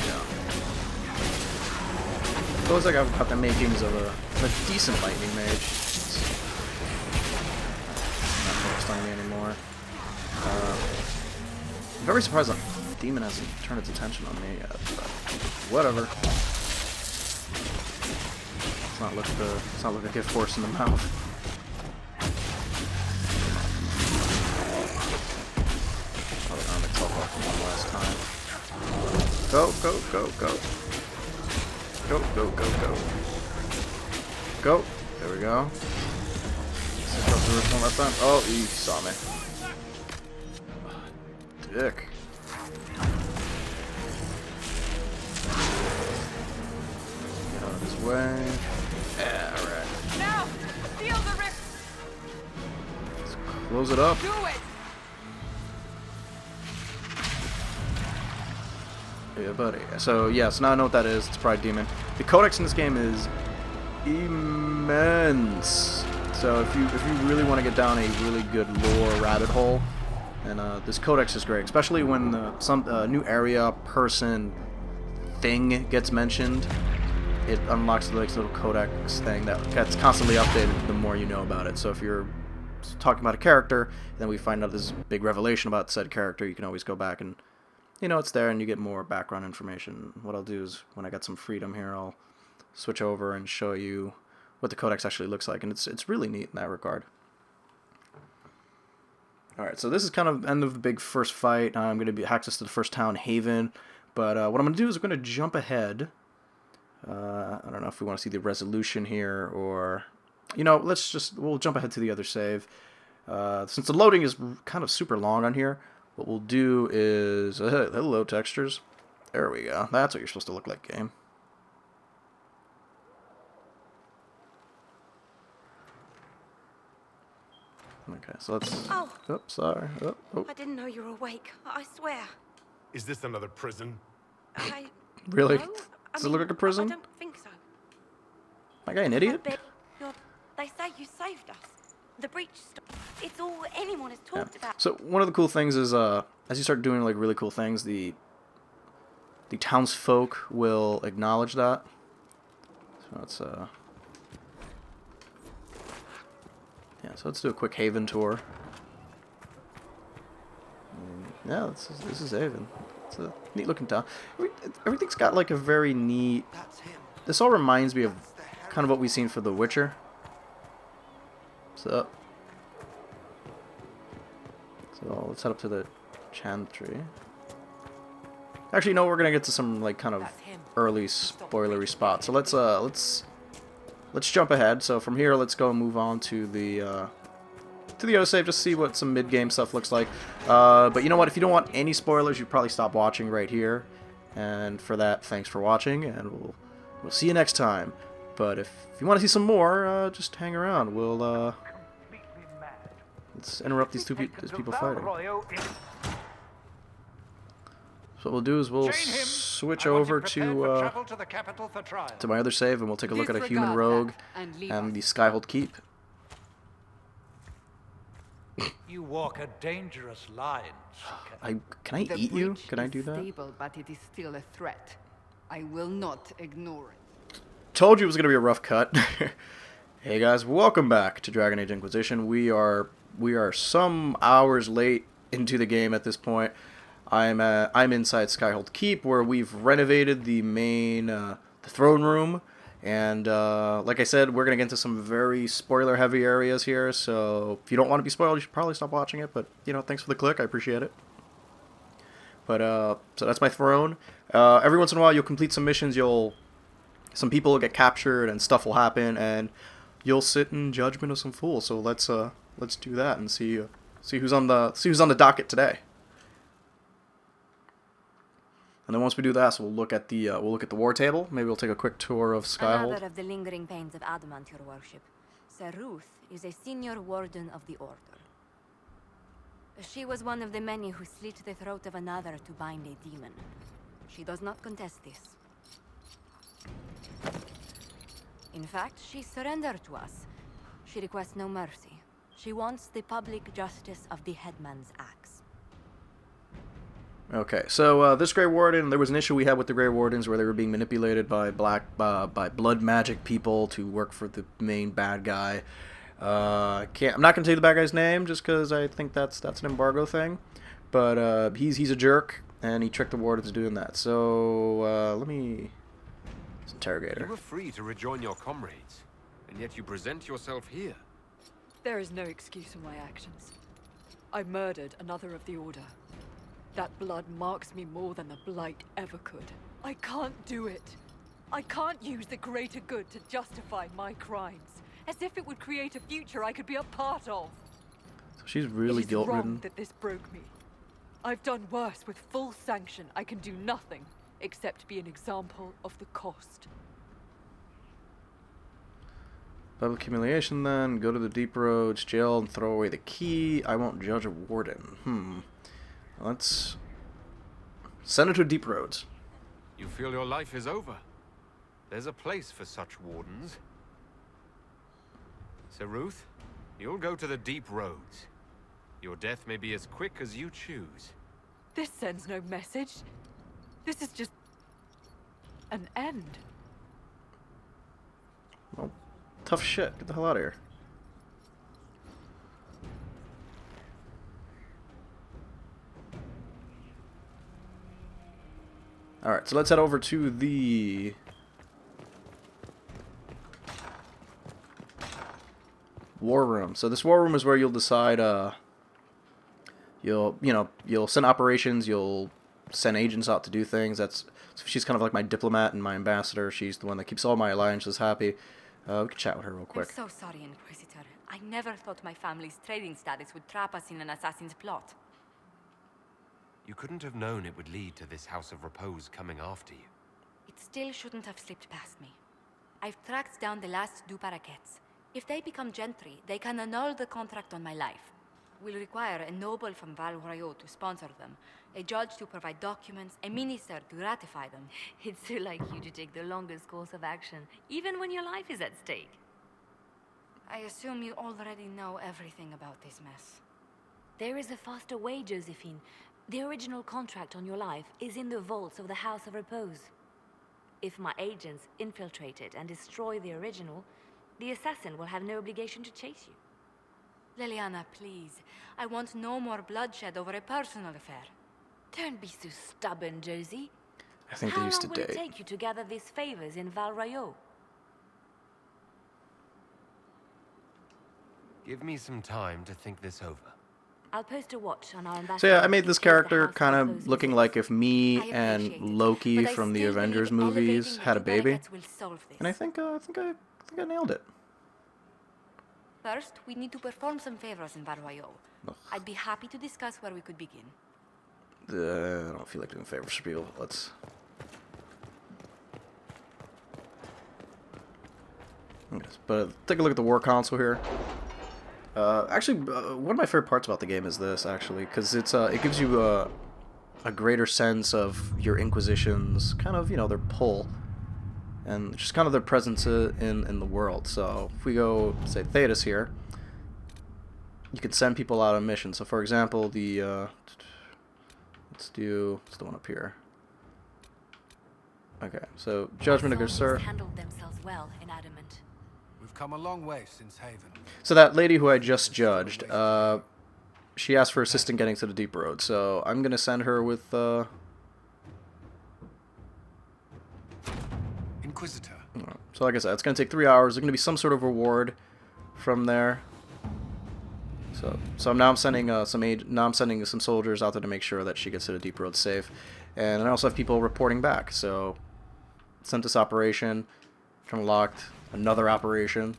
go. Looks like I've got the makings of a decent lightning mage. It's not focused on me anymore. I'm very surprised that demon hasn't turned its attention on me yet, but whatever. It's not like a gift horse in the mouth. Probably arm itself up one last time. Go, go, go, go. Go, go, go, go. Go. There we go. Set up the roof one last time. Oh, he saw me. Dick. Get out of his way. Yeah, alright. Now! Seal the rift! Let's close it up. Do it! Yeah, buddy. So, yes, now I know what that is. It's Pride Demon. The codex in this game is immense. So if you really want to get down a really good lore rabbit hole, and this codex is great, especially when some new area, person, thing gets mentioned. it unlocks like this little codex thing that gets constantly updated the more you know about it. So if you're talking about a character, then we find out this big revelation about said character, you can always go back and, you know, it's there and you get more background information. What I'll do is, when I get some freedom here, I'll switch over and show you what the codex actually looks like, and it's really neat in that regard. Alright, so this is kind of end of the big first fight. I'm going to be access to the first town, Haven, but what I'm going to do is I'm going to jump ahead. I don't know if we want to see the resolution here, or, you know, we'll jump ahead to the other save. Since the loading is kind of super long on here, what we'll do is, hello textures, there we go, that's what you're supposed to look like, game. Okay, so let's, oops, sorry, oh. I didn't know you were awake. I swear. Is this another prison? Really? No, Does it look like a prison? I don't think so. My guy an idiot? They say you saved us. The breach stopped. It's all anyone has talked about. So one of the cool things is, as you start doing like really cool things, the townsfolk will acknowledge that. So let's yeah, so let's do a quick Haven tour. Yeah, this is Haven. It's a neat looking town. Everything's got like a very neat. This all reminds me of kind of what we've seen for The Witcher. So let's head up to the Chantry. Actually, no, we're gonna get to some like kind of early spoilery spots. So let's jump ahead. So from here, let's go and move on to the other save, just see what some mid-game stuff looks like. But you know what? If you don't want any spoilers, you probably stop watching right here. And for that, thanks for watching, and we'll see you next time. But if you want to see some more, just hang around. Let's interrupt these people fighting. So what we'll do is we'll switch over to my other save, and we'll take a look at a human rogue and the Skyhold Keep. You walk a dangerous line, Seeker. Can I eat you? Can I do that? Stable, but it is still a threat. I will not ignore it. Told you it was going to be a rough cut. Hey guys, welcome back to Dragon Age Inquisition. We are some hours late into the game at this point. I'm inside Skyhold Keep, where we've renovated the main the throne room, and like I said, we're gonna get into some very spoiler heavy areas here. So if you don't want to be spoiled, you should probably stop watching it. But you know, thanks for the click, I appreciate it. But so that's my throne. Every once in a while, you'll complete some missions. Some people will get captured, and stuff will happen, and you'll sit in judgment of some fools. So let's do that and see who's on the docket today. And then once we do that, so we'll look at the war table. Maybe we'll take a quick tour of Skyhold. Another of the lingering pains of adamant, your worship. Sir Ruth is a senior warden of the order. She was one of the many who slit the throat of another to bind a demon. She does not contest this. In fact, she surrendered to us. She requests no mercy. She wants the public justice of the headman's axe. Okay, so this Grey Warden, there was an issue we had with the Grey Wardens where they were being manipulated by by blood magic people to work for the main bad guy. I'm not gonna tell you the bad guy's name just because I think that's an embargo thing, but he's a jerk and he tricked the Wardens doing that. So let me interrogate her. You were free to rejoin your comrades, and yet you present yourself here. There is no excuse for my actions. I murdered another of the Order. That blood marks me more than the Blight ever could. I can't do it. I can't use the greater good to justify my crimes, as if it would create a future I could be a part of. So she's really guilt-ridden. It is wrong that this broke me. I've done worse with full sanction. I can do nothing except be an example of the cost. Public humiliation then, go to the deep roads, jail, and throw away the key. I won't judge a warden. Let's send her to deep roads. You feel your life is over. There's a place for such wardens. Sir Ruth, you'll go to the deep roads. Your death may be as quick as you choose. This sends no message. This is just an end. tough shit. Get the hell out of here. Alright, so let's head over to the war room. So this war room is where you'll decide, you'll send operations, you'll send agents out to do things. So she's kind of like my diplomat and my ambassador. She's the one that keeps all my alliances happy. We can chat with her real quick. I'm so sorry, Inquisitor. I never thought my family's trading status would trap us in an assassin's plot. You couldn't have known it would lead to this House of Repose coming after you. It still shouldn't have slipped past me. I've tracked down the last two parakeets. If they become gentry, they can annul the contract on my life. We'll require a noble from Val Royaux to sponsor them, a judge to provide documents, a minister to ratify them. It's so like you to take the longest course of action, even when your life is at stake. I assume you already know everything about this mess. There is a faster way, Josephine. The original contract on your life is in the vaults of the House of Repose. If my agents infiltrate it and destroy the original, the assassin will have no obligation to chase you. Liliana, please. I want no more bloodshed over a personal affair. Don't be so stubborn, Josie. I think they used to How long will date. it take you to gather these favors in Val Royaux? Give me some time to think this over. I'll post a watch on our ambassador. So yeah, I made in this case the character House kind of Repose looking visits. like if me I and appreciate it, Loki but I from the still Avengers believe movies elevating had a the baby, delegates will solve this. and I think I nailed it. First, we need to perform some favors in Val Royaux. Ugh. I'd be happy to discuss where we could begin. I don't feel like doing favors for people. Let's. But take a look at the war console here. Actually, one of my favorite parts about the game is this, actually, because it gives you a greater sense of your Inquisition's kind of, their pull, and just kind of their presence in the world. So if we go, say, Thetis here, you can send people out on missions. So for example, let's do the one up here. Okay, so Judgment of Gurser. Handled themselves well in Adamant. We've come a long way since Haven. So that lady who I just judged, she asked for assistance getting to the Deep Road. So I'm gonna send her with Inquisitor. So like I said, it's gonna take 3 hours. There's gonna be some sort of reward from there. So now I'm sending some soldiers out there to make sure that she gets to the Deep Road safe, and I also have people reporting back. So sent this operation, unlocked another operation,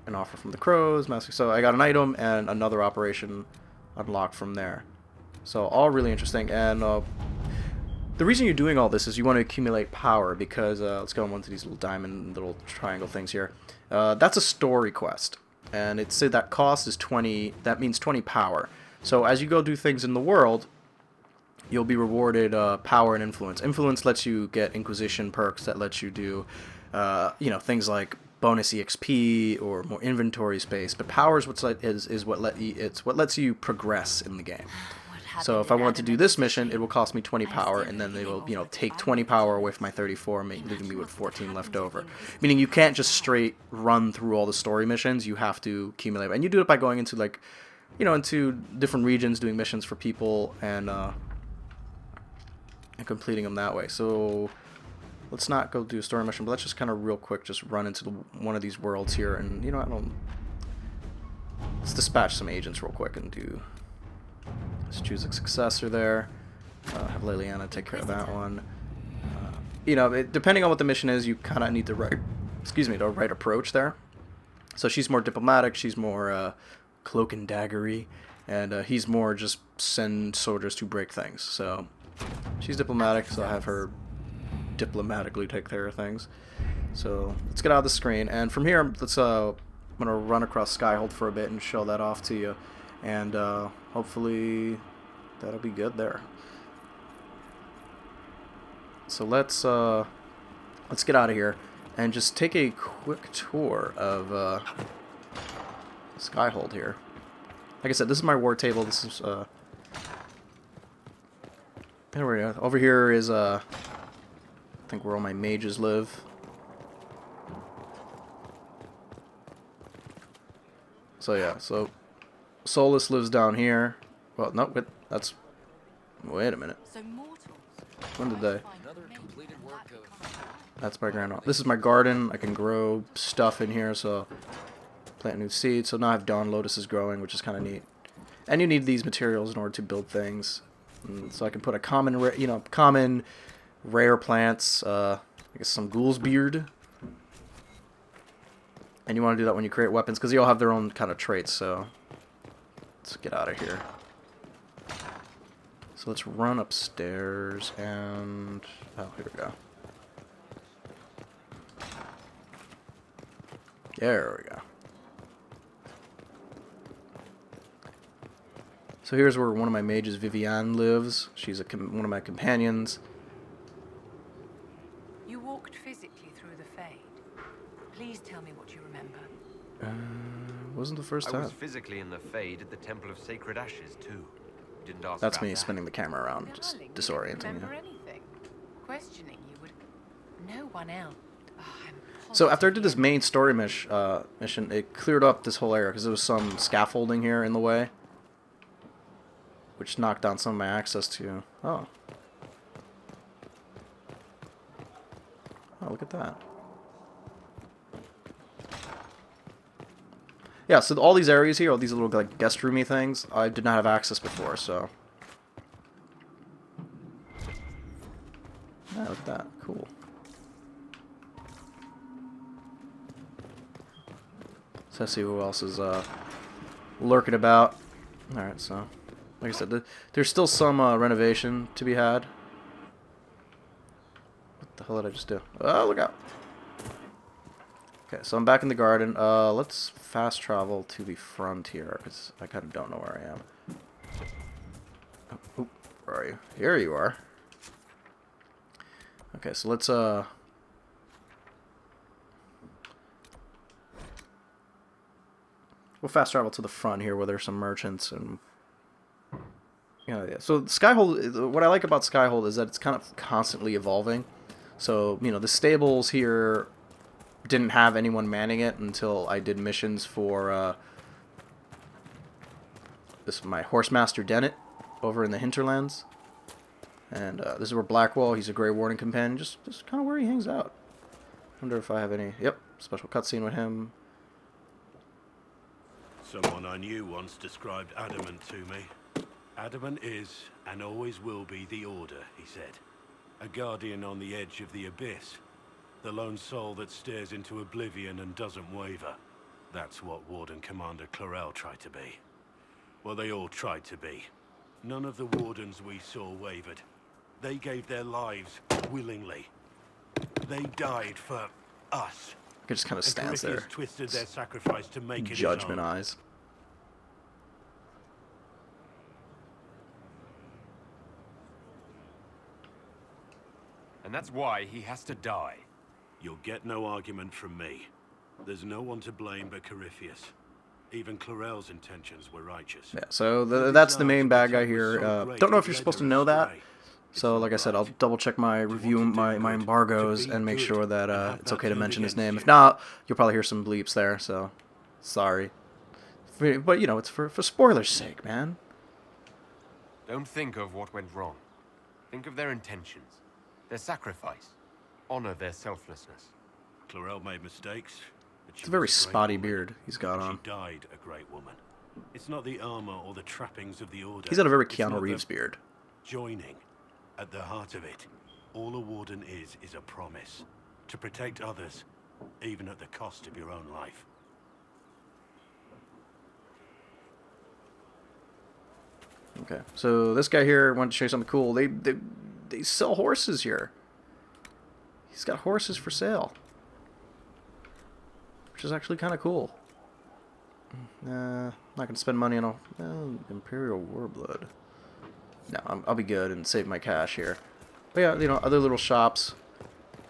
an offer from the Crows, so I got an item and another operation unlocked from there. So all really interesting, and the reason you're doing all this is you want to accumulate power, because let's go on one of these little diamond, little triangle things here. That's a story quest, and it said that cost is 20. That means 20 power. So as you go do things in the world, you'll be rewarded power and influence. Influence lets you get Inquisition perks that lets you do, things like bonus EXP or more inventory space. But power is what lets you progress in the game. So if I want to do this mission, it will cost me 20 power, and then they will, take 20 power away from my 34, leaving me with 14 left over. Meaning you can't just straight run through all the story missions. You have to accumulate, and you do it by going into into different regions, doing missions for people, and completing them that way. So let's not go do a story mission, but let's just kind of real quick just run into one of these worlds here, and let's dispatch some agents real quick and do. Let's choose a successor there. Have Liliana take care of that one. Depending on what the mission is, you kind of need the right approach there. So she's more diplomatic. She's more cloak and daggery, and he's more just send soldiers to break things. So she's diplomatic, so I have her diplomatically take care of things. So let's get out of the screen, and from here, I'm gonna run across Skyhold for a bit and show that off to you. And hopefully that'll be good there. So let's get out of here and just take a quick tour of Skyhold here. Like I said, this is my war table. This is there we go. Over here is I think where all my mages live. So yeah, so Solus lives down here. Well, no, that's... Wait a minute. When did they... That's my grandma. This is my garden. I can grow stuff in here, so... Plant new seeds. So now I have Dawn Lotuses growing, which is kind of neat. And you need these materials in order to build things. And so I can put a common rare plants. I guess some Ghoul's Beard. And you want to do that when you create weapons, because they all have their own kind of traits, so... Let's get out of here. So let's run upstairs and... Oh, here we go. There we go. So here's where one of my mages, Viviane, lives. She's one of my companions. You walked physically through the Fade. Please tell me what you remember. Wasn't the first time. I was physically in the Fade at the Temple of Sacred Ashes, too. You didn't ask That's about me that. spinning the camera around, just disorienting you. Remember anything? Questioning you would... No one else. So after I did this main story mission, it cleared up this whole area because there was some scaffolding here in the way, which knocked down some of my access to... Oh, look at that. Yeah, so all these areas here, all these little like guest roomy things, I did not have access before, so... Yeah, look at that. Cool. So let's see who else is lurking about. Alright, so... Like I said, there's still some renovation to be had. What the hell did I just do? Oh, look out! Okay, so I'm back in the garden. Let's fast travel to the frontier, because I kind of don't know where I am. Oh, where are you? Here you are. Okay, so let's, we'll fast travel to the front here where there's some merchants and... Yeah. So Skyhold, what I like about Skyhold is that it's kind of constantly evolving. So, you know, the stables here didn't have anyone manning it until I did missions for my Horsemaster Dennett over in the Hinterlands. And this is where Blackwall, he's a Grey Warden companion, just kind of where he hangs out. Wonder if I have any... Yep, special cutscene with him. Someone I knew once described Adamant to me. Adamant is, and always will be, the Order, he said. A guardian on the edge of the abyss. The lone soul that stares into oblivion and doesn't waver. That's what Warden Commander Clarel tried to be. Well, they all tried to be. None of the Wardens we saw wavered. They gave their lives willingly. They died for us. It just kind of stands there. Twisted their sacrifice to make it Judgment eyes. And that's why he has to die. You'll get no argument from me. There's no one to blame but Corypheus. Even Clarel's intentions were righteous. Yeah, so that's the main bad guy here. Don't know if you're supposed to know that. So, like I said, I'll double check my review, my embargoes, and make sure that it's okay to mention his name. If not, you'll probably hear some bleeps there, so sorry. But, you know, it's for spoilers' sake, man. Don't think of what went wrong. Think of their intentions, their sacrifice. Honor their selflessness. Clarel made mistakes. It's a very spotty beard he's got on. She died a great woman. It's not the armor or the trappings of the Order. He's got a very Keanu Reeves beard. Joining. At the heart of it, all a Warden is a promise. To protect others, even at the cost of your own life. Okay, so this guy here wanted to show you something cool. They sell horses here. He's got horses for sale, which is actually kind of cool. Not gonna spend money on Imperial Warblood. No, I'll be good and save my cash here. But yeah, you know, other little shops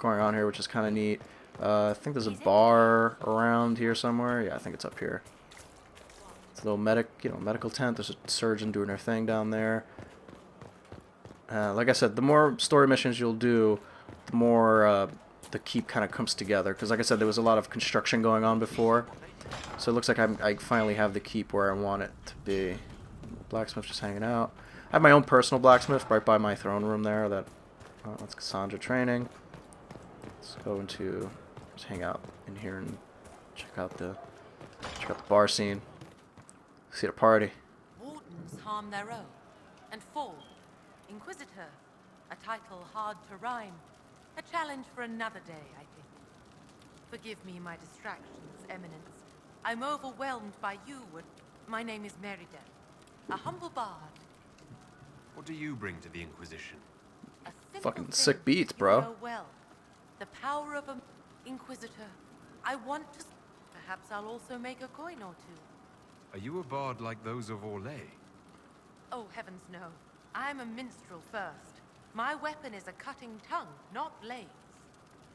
going on here, which is kind of neat. I think there's a bar around here somewhere. Yeah, I think it's up here. It's a little medical tent. There's a surgeon doing her thing down there. Like I said, the more story missions you'll do, the more the keep kind of comes together. Because like I said, there was a lot of construction going on before. So it looks like I finally have the keep where I want it to be. Blacksmith just hanging out. I have my own personal blacksmith right by my throne room there. That's Cassandra training. Let's go into, just hang out in here and check out the bar scene. See the party. Wardens harm their own and fall. Inquisitor, a title hard to rhyme. A challenge for another day, I think. Forgive me my distractions, Eminence. I'm overwhelmed by you. My name is Merideth, a humble bard. What do you bring to the Inquisition? A simple Fucking thing sick beats, you bro. know well. The power of an Inquisitor. I want to... Perhaps I'll also make a coin or two. Are you a bard like those of Orlais? Oh, heavens no. I'm a minstrel first. My weapon is a cutting tongue, not blades.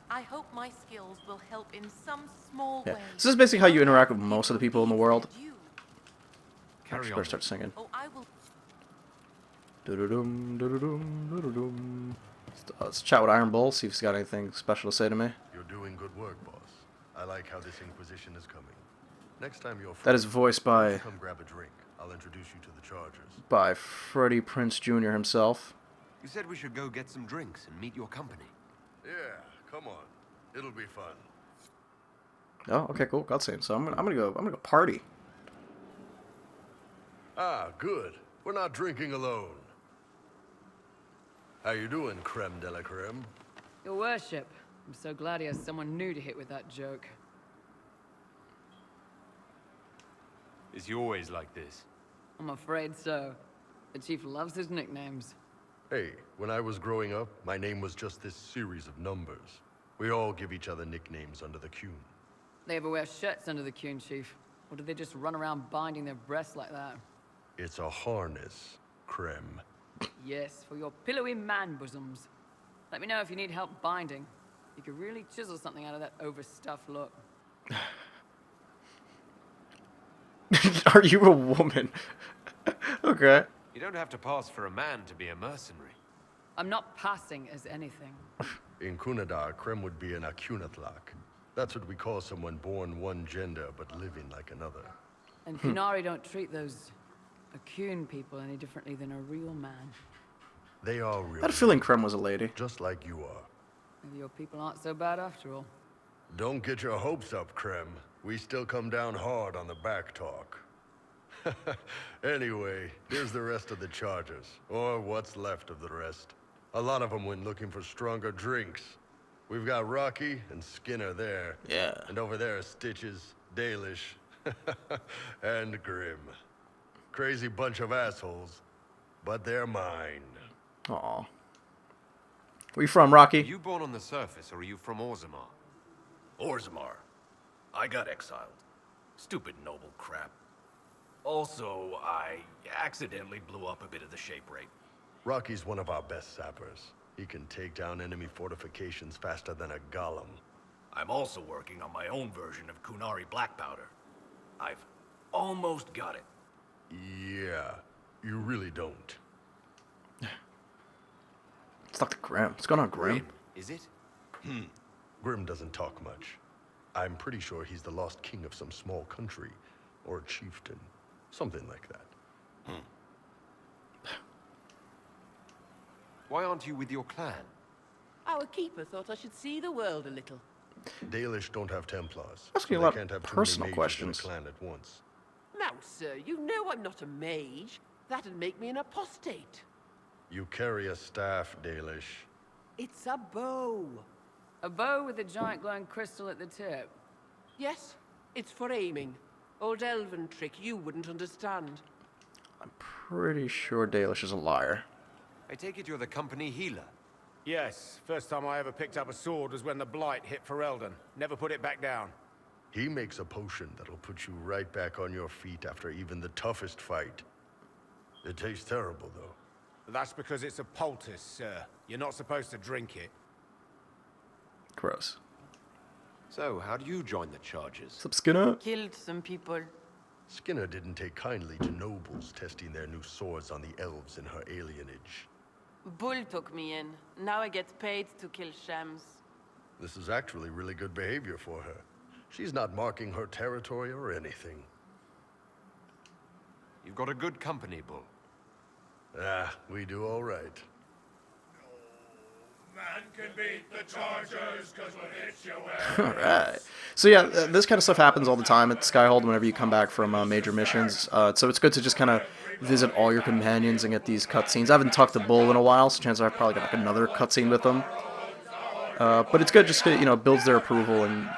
I hope my skills will help in some small way. So this is basically how you interact with most of the people in the world. Actually, better start singing. Oh, I will... Do-do-dum, do-do-dum, do-do-dum. Let's chat with Iron Bull, see if he's got anything special to say to me. You're doing good work, boss. I like how this Inquisition is coming. Next time you're That is voiced by... come grab a drink. I'll introduce you to the Chargers. By Freddie Prinze Jr. himself. You said we should go get some drinks and meet your company. Yeah, come on. It'll be fun. Oh, okay, cool. Cutscene. So I'm gonna go party. Ah, good. We're not drinking alone. How you doing, creme de la creme? Your worship. I'm so glad he has someone new to hit with that joke. Is he always like this? I'm afraid so. The chief loves his nicknames. Hey, when I was growing up, my name was just this series of numbers. We all give each other nicknames under the Qun. They ever wear shirts under the Qun, chief? Or do they just run around binding their breasts like that? It's a harness, creme. Yes, for your pillowy man bosoms. Let me know if you need help binding. You could really chisel something out of that overstuffed look. Are you a woman? Okay. You don't have to pass for a man to be a mercenary. I'm not passing as anything. In Kunadar, creme would be an Akunatlak. That's what we call someone born one gender but living like another. And Kunari don't treat those Akun people any differently than a real man. They are real. I had a feeling Creme was a lady. Just like you are. Maybe your people aren't so bad after all. Don't get your hopes up, Creme. We still come down hard on the back talk. Anyway, here's the rest of the Chargers. Or what's left of the rest. A lot of them went looking for stronger drinks. We've got Rocky and Skinner there. Yeah. And over there are Stitches, Dalish, and Grim. Crazy bunch of assholes, but they're mine. Aw. Where you from, Rocky? Are you born on the surface, or are you from Orzammar? Orzammar. I got exiled. Stupid noble crap. Also, I accidentally blew up a bit of the shape rate. Rocky's one of our best sappers. He can take down enemy fortifications faster than a golem. I'm also working on my own version of Kunari black powder. I've almost got it. Yeah, you really don't. Let's talk to Grim. What's going on, Grim? Is it? Grim doesn't talk much. I'm pretty sure he's the lost king of some small country, or chieftain. Something like that. Why aren't you with your clan? Our keeper thought I should see the world a little. Dalish don't have Templars. Asking so a lot they can't have of too many personal mages questions. in a clan at once. Now, sir, you know I'm not a mage. That'd make me an apostate. You carry a staff, Dalish. It's a bow. A bow with a giant glowing crystal at the tip. Yes, it's for aiming. Old elven trick you wouldn't understand. Pretty sure Dalish is a liar. I take it you're the company healer. Yes, first time I ever picked up a sword was when the Blight hit Ferelden. Never put it back down. He makes a potion that'll put you right back on your feet after even the toughest fight. It tastes terrible, though. That's because it's a poultice, sir. You're not supposed to drink it. Gross. So, how do you join the Chargers? Sup, Skinner? Killed some people. Skinner didn't take kindly to nobles testing their new swords on the elves in her alienage. Bull took me in. Now I get paid to kill shams. This is actually really good behavior for her. She's not marking her territory or anything. You've got a good company, Bull. Ah, we do all right. Man can beat the Chargers because what hits you where Alright. So yeah, this kind of stuff happens all the time at Skyhold whenever you come back from major missions. So it's good to just kind of visit all your companions and get these cutscenes. I haven't talked to Bull in a while, so chances are I've probably got like another cutscene with them. But it's good just to, you know, builds their approval, and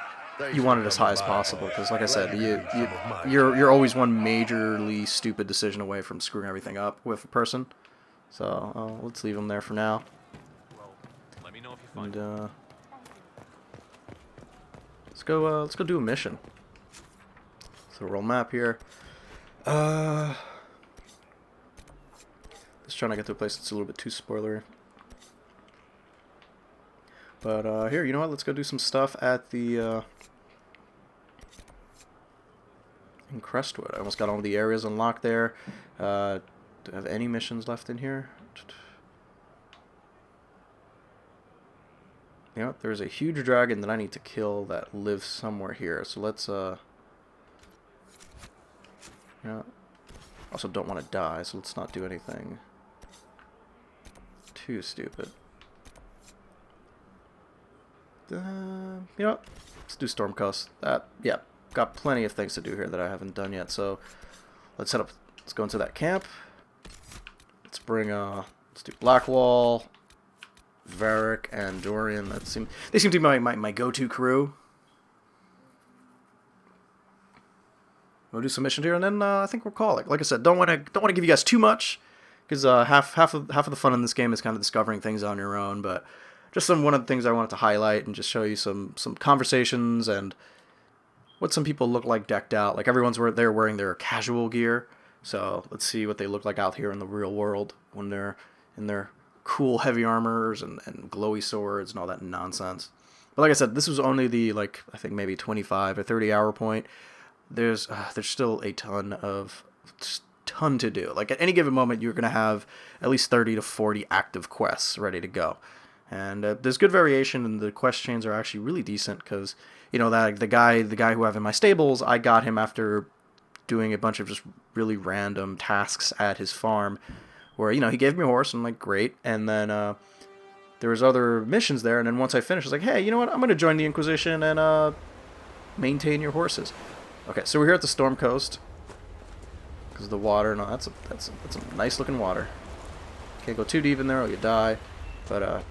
you want it as high as possible, because like I said, you're always one majorly stupid decision away from screwing everything up with a person. So let's leave them there for now. Let me know if you find And let's go do a mission. So roll map here. Just trying to get to a place that's a little bit too spoilery. But here, you know what? Let's go do some stuff at the in Crestwood. I almost got all the areas unlocked there. Do I have any missions left in here? You know, there's a huge dragon that I need to kill that lives somewhere here. So let's you know, also don't want to die, so let's not do anything too stupid. You know what? Let's do Storm Coast. Yeah, got plenty of things to do here that I haven't done yet. So let's head up. Let's go into that camp. Let's bring let's do Blackwall, Varric, and Dorian. They seem to be my go-to crew. We'll do some missions here, and then I think we'll call it. Like I said, don't want to give you guys too much, because half of the fun in this game is kind of discovering things on your own. But just one of the things I wanted to highlight and just show you some conversations and what some people look like decked out. Like everyone's there wearing their casual gear. So let's see what they look like out here in the real world when they're in their cool heavy armors and glowy swords and all that nonsense. But like I said, this was only the I think maybe 25 or 30 hour point. There's still a ton to do. Like at any given moment, you're gonna have at least 30 to 40 active quests ready to go. And there's good variation, and the quest chains are actually really decent, because you know that the guy who I have in my stables, I got him after doing a bunch of just really random tasks at his farm, where you know he gave me a horse, and I'm like great, and then there was other missions there, and then once I finished, I was like, hey, you know what? I'm gonna join the Inquisition and maintain your horses. Okay, so we're here at the Storm Coast because the water. No, that's a nice looking water. Can't go too deep in there or you die, but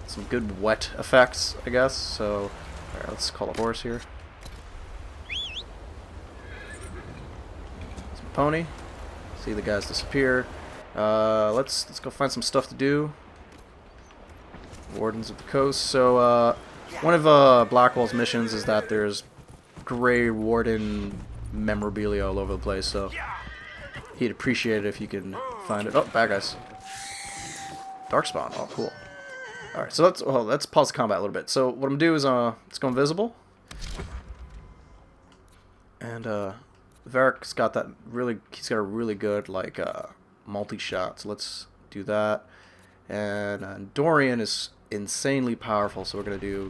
some good wet effects, I guess. So, alright, let's call a horse here. Some pony. See the guys disappear. Let's go find some stuff to do. Wardens of the Coast. So, one of Blackwall's missions is that there's Grey Warden memorabilia all over the place. So, he'd appreciate it if you can find it. Oh, bad guys. Darkspawn. Oh, cool. Alright, so let's pause the combat a little bit. So what I'm going to do is let's go invisible. And Varric's got that he's got a really good multi-shot. So let's do that. And Dorian is insanely powerful, so we're going to do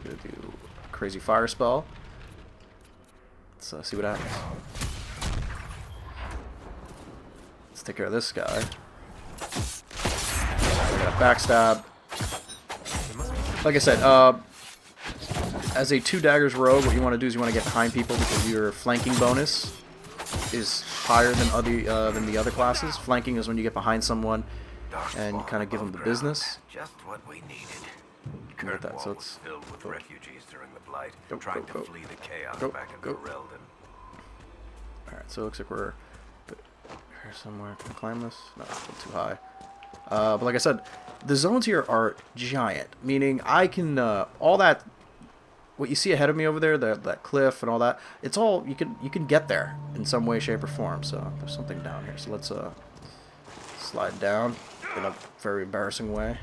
a crazy fire spell. Let's see what happens. Let's take care of this guy. I got a backstab. Like I said, as a 2 daggers rogue, what you want to do is you want to get behind people, because your flanking bonus is higher than the other classes. Flanking is when you get behind someone and you kind of give them the business. Just what we needed. That, so it's filled with refugees during the Blight, trying to flee the chaos back into Ferelden. Alright, so it looks like we're here somewhere. Can I climb this? No, it's a little too high. But like I said, the zones here are giant, meaning I can all that what you see ahead of me over there, that cliff and all that, it's all you can get there in some way, shape, or form. So there's something down here. So let's slide down in a very embarrassing way.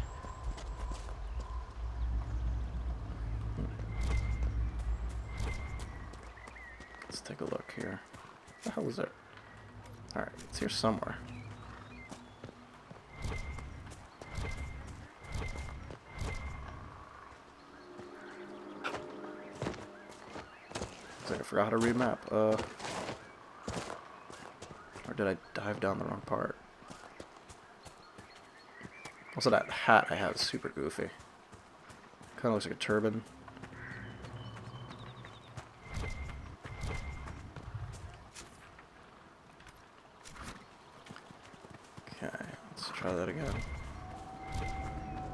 Let's take a look here. What the hell is it? Alright, it's here somewhere. forgot how to read map. Or did I dive down the wrong part? Also, that hat I have is super goofy. Kind of looks like a turban. Okay, let's try that again.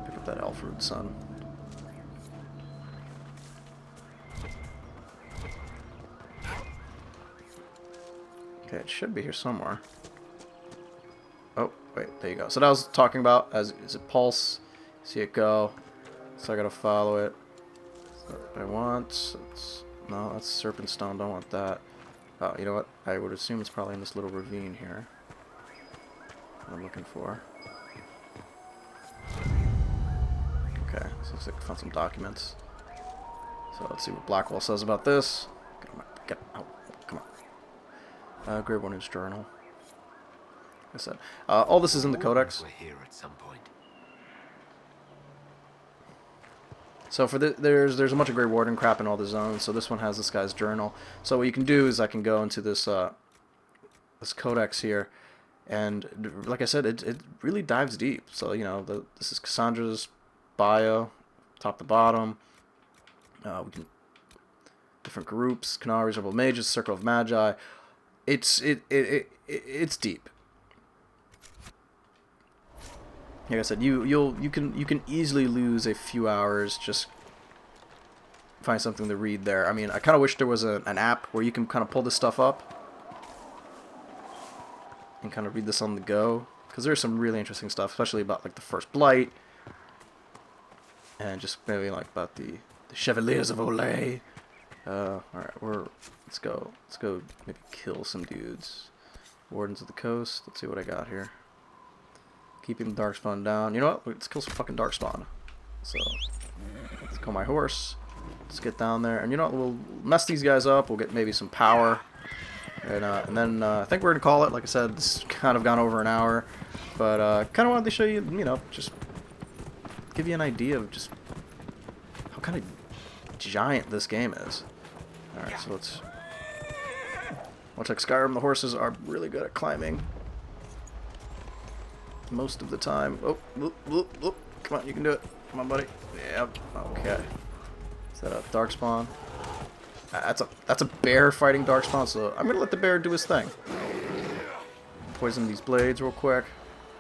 Pick up that Alfred Sun. Okay, it should be here somewhere. Oh, wait, there you go. So that I was talking about, is it pulse? See it go. So I gotta follow it. So I want, no, that's serpent stone, don't want that. Oh, you know what? I would assume it's probably in this little ravine here. What I'm looking for. Okay, so looks like I found some documents. So let's see what Blackwell says about this. Get out. Come on. Grade 1 News Journal. Like I said, all this is in the codex. We're here at some point. So for there's a bunch of Grey Warden crap in all the zones. So this one has this guy's journal. So what you can do is I can go into this this codex here, and like I said, it really dives deep. So you know this is Cassandra's bio, top to bottom. We can different groups: Canaries, Rebel Mages, Circle of Magi. It's deep. Like I said, you can easily lose a few hours just find something to read there. I mean, I kind of wish there was an app where you can kind of pull this stuff up and kind of read this on the go, because there's some really interesting stuff, especially about like the First Blight and just maybe like about the Chevaliers of Olay. All right, let's go maybe kill some dudes. Wardens of the Coast. Let's see what I got here. Keeping the Darkspawn down. You know what? Let's kill some fucking Darkspawn. So, let's call my horse. Let's get down there. And you know what? We'll mess these guys up. We'll get maybe some power. And then I think we're going to call it. Like I said, it's kind of gone over an hour. But kind of wanted to show you, you know, just give you an idea of just how kind of giant this game is. Alright, so let's... Much like Skyrim, the horses are really good at climbing. Most of the time. Oh, come on, you can do it. Come on, buddy. Yep. Okay. Is that a Darkspawn? That's a bear fighting Darkspawn, so I'm gonna let the bear do his thing. Poison these blades real quick.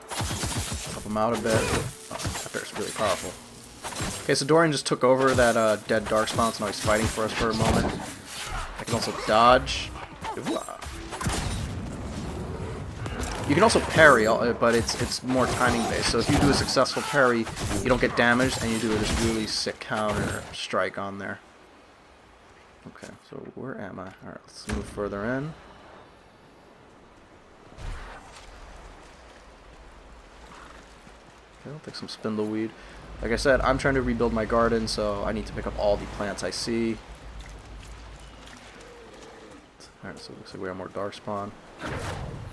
Help him out a bit. Oh, that bear's really powerful. Okay, so Dorian just took over that dead Darkspawn, so now he's fighting for us for a moment. I can also dodge. Ooh, you can also parry, but it's more timing based. So if you do a successful parry, you don't get damaged, and you do this really sick counter strike on there. Okay, so where am I? Alright, let's move further in. Okay, I'll take some spindleweed. Like I said, I'm trying to rebuild my garden, so I need to pick up all the plants I see. Alright, so it looks like we have more Darkspawn.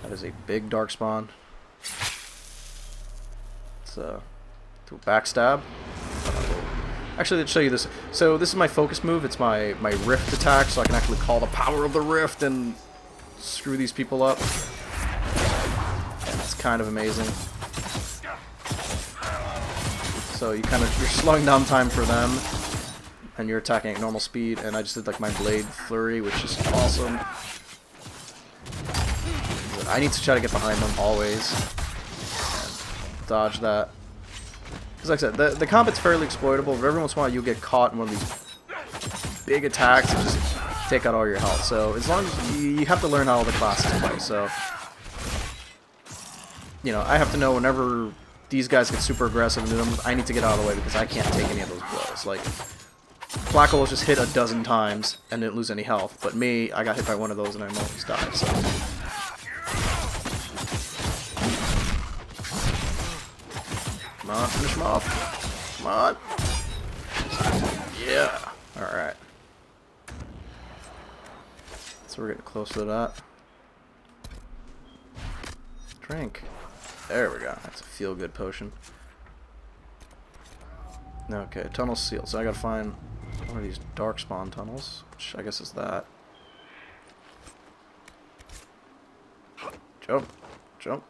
That is a big Darkspawn. Let's do a backstab. Actually, let's show you this. So this is my focus move. It's my rift attack, so I can actually call the power of the rift and screw these people up. And it's kind of amazing. So you're slowing down time for them, and you're attacking at normal speed. And I just did like my blade flurry, which is awesome. I need to try to get behind them always and dodge that. Because like I said, the combat's fairly exploitable, but every once in a while you'll get caught in one of these big attacks and just take out all your health. So as long as you have to learn how all the classes play. So, you know, I have to know whenever these guys get super aggressive and I need to get out of the way because I can't take any of those blows. Like, Blackwell was just hit a dozen times and didn't lose any health, but me, I got hit by one of those and I almost died. So. Come on, finish him off. Come on. Yeah. Alright. So we're getting close to that. Drink. There we go. That's a feel-good potion. Okay, tunnel sealed. So I gotta find one of these Darkspawn tunnels, which I guess is that. Jump. Jump.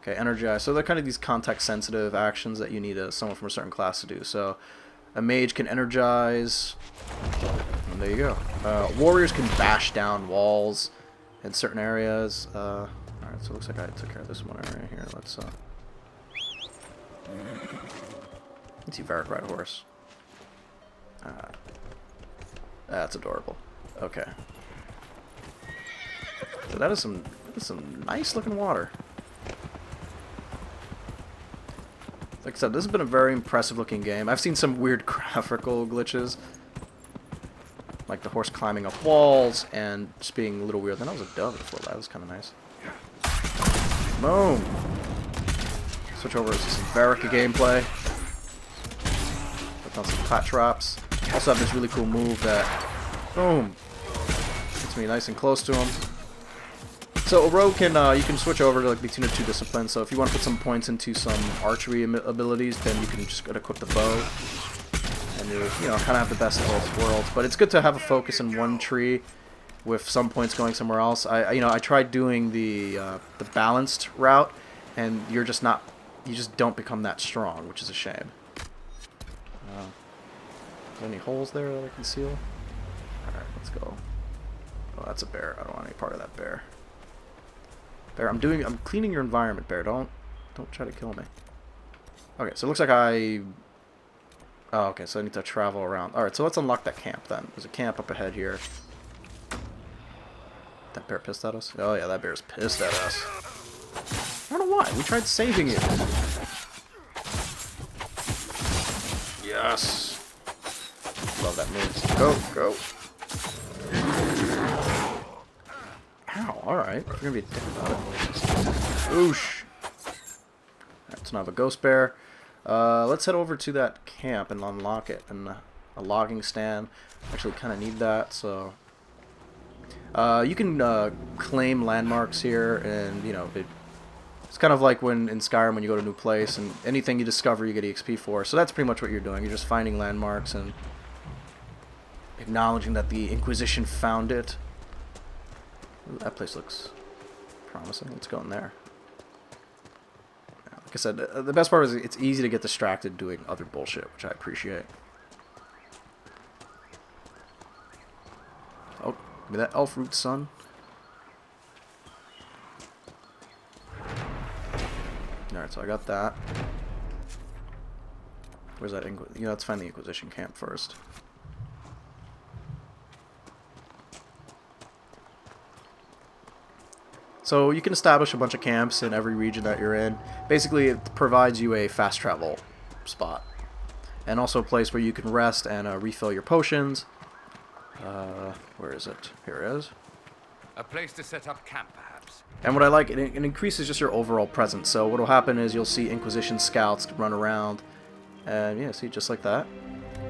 Okay, energize. So they're kind of these context-sensitive actions that you need someone from a certain class to do. So a mage can energize. And there you go. Warriors can bash down walls in certain areas. Alright, so it looks like I took care of this one right here. Let's see Varric ride a horse. That's adorable. Okay. So that is some nice looking water. Like I said, this has been a very impressive looking game. I've seen some weird graphical glitches. Like the horse climbing up walls and just being a little weird. Then that was a dove before that. Was kind of nice. Boom! Switch over to some Varric gameplay. Put on some flat traps. Also have this really cool move that, boom, gets me nice and close to him. So a rogue can, you can switch over to like between the two disciplines. So if you want to put some points into some archery abilities, then you can just go to equip the bow, and you know, kind of have the best of both worlds. But it's good to have a focus in one tree, with some points going somewhere else. I tried doing the balanced route, and you just don't become that strong, which is a shame. Are there any holes there that I can seal? Alright, let's go. Oh, that's a bear. I don't want any part of that bear. Bear, I'm cleaning your environment, bear. Don't try to kill me. Okay, so it looks like oh, okay, so I need to travel around. Alright, so let's unlock that camp then. There's a camp up ahead here. That bear pissed at us? Oh yeah, that bear's pissed at us. I don't know why. We tried saving you. Yes. Love that move. Go, go. Ow, alright. We're gonna be a dick about it. Oosh. Alright, so now I have a ghost bear. Let's head over to that camp and unlock it. And a logging stand. Actually kind of need that, so... you can claim landmarks here, and, you know, it's kind of like when in Skyrim when you go to a new place, and anything you discover you get EXP for. So that's pretty much what you're doing. You're just finding landmarks and acknowledging that the Inquisition found it. Ooh, that place looks promising. Let's go in there. Like I said, the best part is it's easy to get distracted doing other bullshit, which I appreciate. Oh, give me that elf root, son. Alright, so I got that. Where's that? Let's find the Inquisition camp first. So you can establish a bunch of camps in every region that you're in. Basically, it provides you a fast travel spot. And also a place where you can rest and refill your potions. Where is it? Here it is. A place to set up camp, perhaps. And what I like, it increases just your overall presence. So what will happen is you'll see Inquisition scouts run around. And yeah, see, just like that.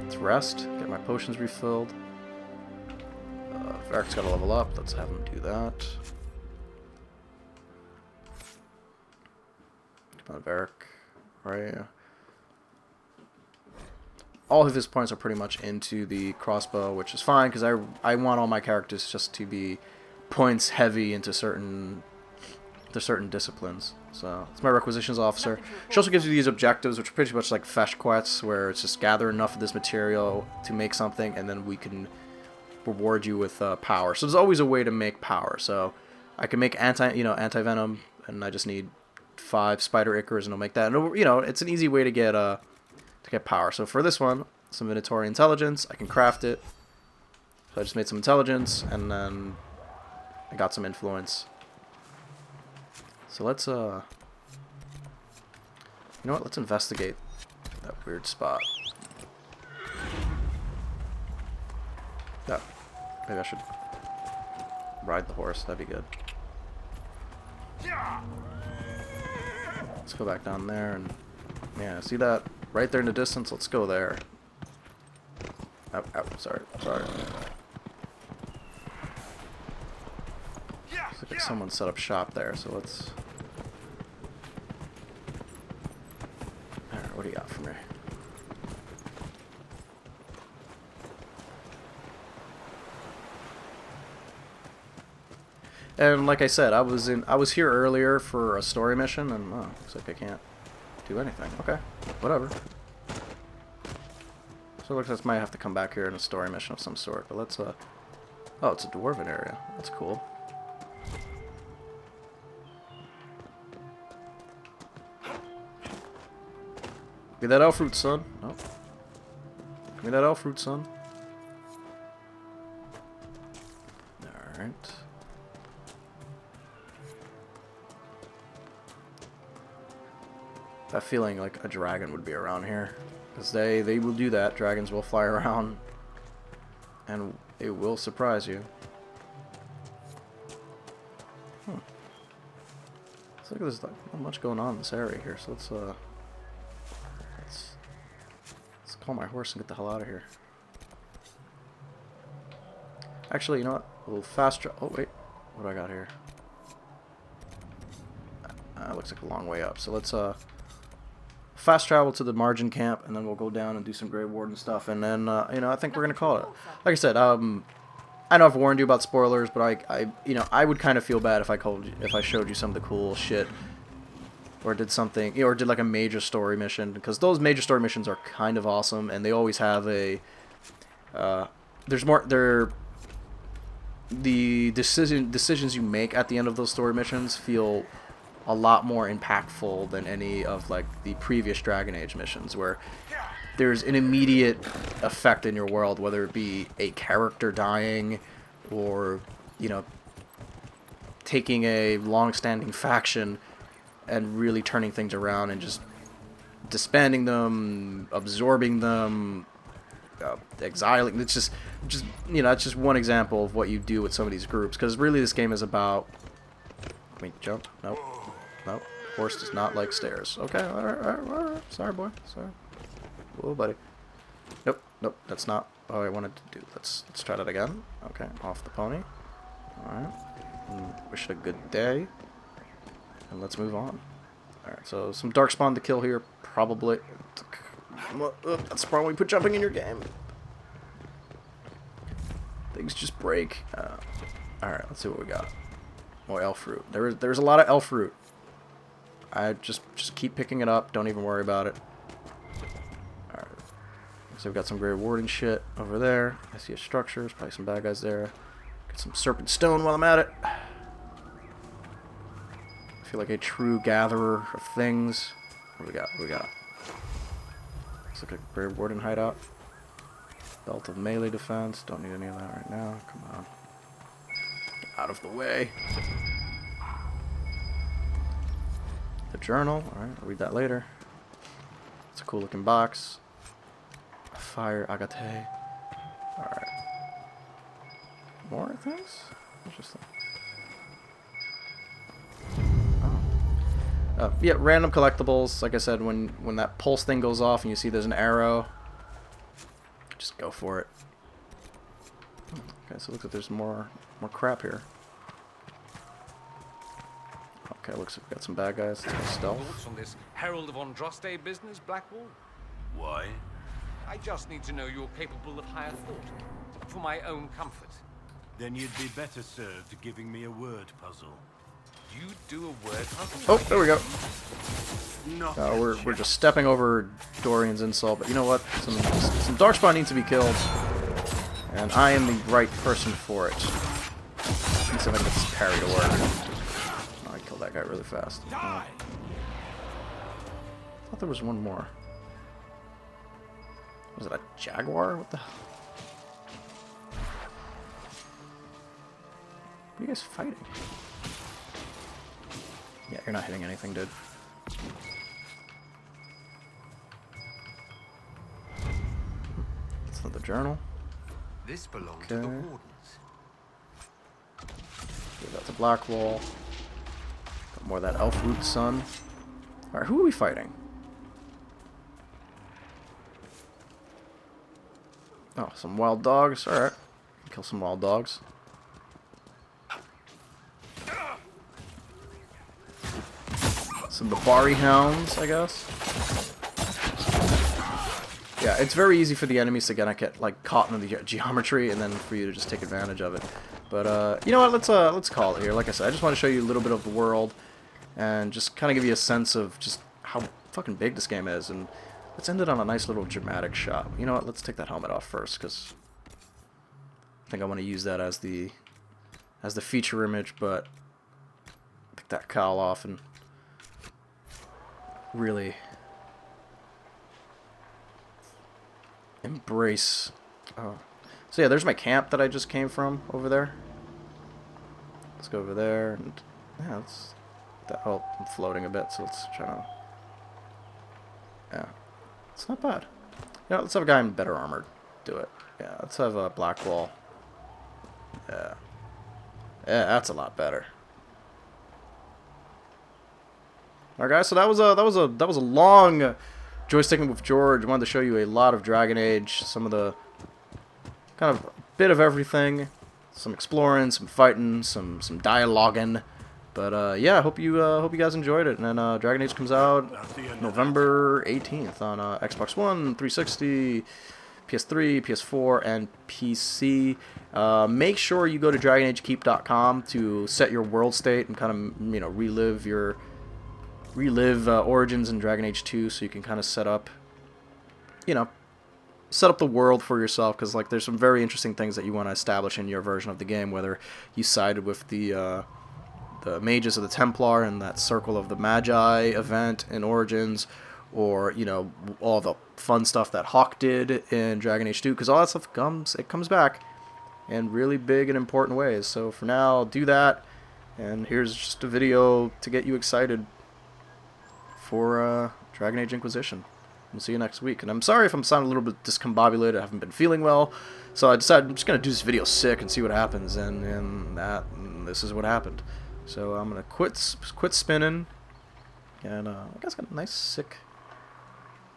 Let's rest, get my potions refilled. Varric's got to level up. Let's have him do that. Come on, Varric. Right. All of his points are pretty much into the crossbow, which is fine, because I want all my characters just to be points heavy into certain disciplines. So it's my requisitions officer. She also gives you these objectives, which are pretty much like fetch quests, where it's just gather enough of this material to make something, and then we can reward you with power. So there's always a way to make power. So I can make anti-venom, and I just need 5 spider ichors, and it'll make that. And it's an easy way to get power. So for this one, some Minotaur intelligence, I can craft it. So I just made some intelligence, and then I got some influence. So let's you know what? Let's investigate that weird spot. Yeah, maybe I should ride the horse. That'd be good. Let's go back down there and yeah, see that right there in the distance? Let's go there. Oh, sorry. Looks like someone set up shop there, so let's... Alright, what do you got for me? And like I said, I was here earlier for a story mission, and oh, looks like I can't do anything. Okay, whatever. So it looks like I might have to come back here in a story mission of some sort. But let's oh, it's a dwarven area. That's cool. Give me that elf fruit, son. Oh. Give me that elf fruit, son. Alright. That feeling like a dragon would be around here. Because they will do that. Dragons will fly around. And it will surprise you. Looks like there's not much going on in this area here, so let's call my horse and get the hell out of here. Actually, you know what? A little faster. Oh wait, what do I got here? Looks like a long way up. So let's fast travel to the margin camp, and then we'll go down and do some Grave Warden stuff, and then you know, I think we're gonna call it. Like I said, I know I've warned you about spoilers, but you know, I would kind of feel bad if I showed you some of the cool shit, or did something, you know, or did like a major story mission, because those major story missions are kind of awesome, and they always have a the decisions you make at the end of those story missions feel a lot more impactful than any of like the previous Dragon Age missions, where there's an immediate effect in your world, whether it be a character dying, or, you know, taking a long-standing faction and really turning things around and just disbanding them, absorbing them, exiling. It's just you know, it's just one example of what you do with some of these groups, because really this game is about. Can we jump? Nope. Nope. Horse does not like stairs. Okay. All right. Sorry, boy. Sorry. Whoa, buddy. Nope. Nope. That's not what I wanted to do. Let's try that again. Okay. Off the pony. All right. Wish it a good day. And let's move on. All right. So some darkspawn to kill here, probably. That's the problem when you put jumping in your game. Things just break. All right. Let's see what we got. More elf fruit. There's a lot of elf fruit. I just keep picking it up. Don't even worry about it. Alright. So we've got some Grey Warden shit over there. I see a structure. There's probably some bad guys there. Get some serpent stone while I'm at it. I feel like a true gatherer of things. What do we got? What do we got? Looks like a Grey Warden hideout. Belt of melee defense. Don't need any of that right now. Come on. Get out of the way. The journal, alright, I'll read that later. It's a cool looking box. Fire agate. Alright. More things? Interesting. Oh. Yeah, random collectibles. Like I said, when that pulse thing goes off and you see there's an arrow, just go for it. Okay, so it looks like there's more crap here. Okay, looks like we got some bad guys. Let's go stealth. Thoughts on this Herald of Andraste business, Blackwall? Why? I just need to know you're capable of higher thought, for my own comfort. Then you'd be better served giving me a word puzzle. You do a word puzzle? Oh, there we go. We're just stepping over Dorian's insult, but you know what? Some darkspawn needs to be killed, and I am the right person for it. Let's see if I can get this parry to work. That guy really fast. I thought there was one more. Was it a jaguar? What the hell? What are you guys fighting? Yeah, you're not hitting anything, dude. That's not the journal. This belongs to the wardens. Give that to Blackwall. More of that elf root sun. Alright, who are we fighting? Oh, some wild dogs. Alright. Kill some wild dogs. Some Babari hounds, I guess. Yeah, it's very easy for the enemies to get like caught in the geometry, and then for you to just take advantage of it. But you know what? Let's call it here. Like I said, I just want to show you a little bit of the world and just kind of give you a sense of just how fucking big this game is. And let's end it on a nice little dramatic shot. You know what? Let's take that helmet off first, because I think I want to use that as the feature image. But take that cowl off and really embrace. Oh. So yeah, there's my camp that I just came from over there. Let's go over there and yeah, let's. Oh, I'm floating a bit, so let's try to. Yeah, it's not bad. Yeah, let's have a guy in better armor do it. Yeah, let's have a black wall. Yeah, yeah, that's a lot better. All right, guys. So that was a long Joystickin with George. I wanted to show you a lot of Dragon Age, some of the kind of a bit of everything, some exploring, some fighting, some dialoguing. But yeah, I hope you guys enjoyed it. And then Dragon Age comes out November 18th on Xbox One, 360, PS3, PS4, and PC. Make sure you go to DragonAgeKeep.com to set your world state and kind of relive Origins in Dragon Age 2, so you can kind of set up the world for yourself, because like there's some very interesting things that you want to establish in your version of the game, whether you sided with the mages of the Templar and that Circle of the Magi event in Origins, or all the fun stuff that Hawk did in Dragon Age 2, because all that stuff comes back in really big and important ways. So for now, do that, and here's just a video to get you excited for Dragon Age Inquisition. We'll see you next week. And I'm sorry if I'm sounding a little bit discombobulated. I haven't been feeling well, so I decided I'm just gonna do this video sick and see what happens. And this is what happened. So I'm gonna quit spinning, and I guess got a nice sick,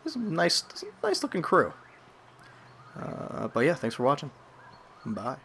this is a nice looking crew. But yeah, thanks for watching. Bye.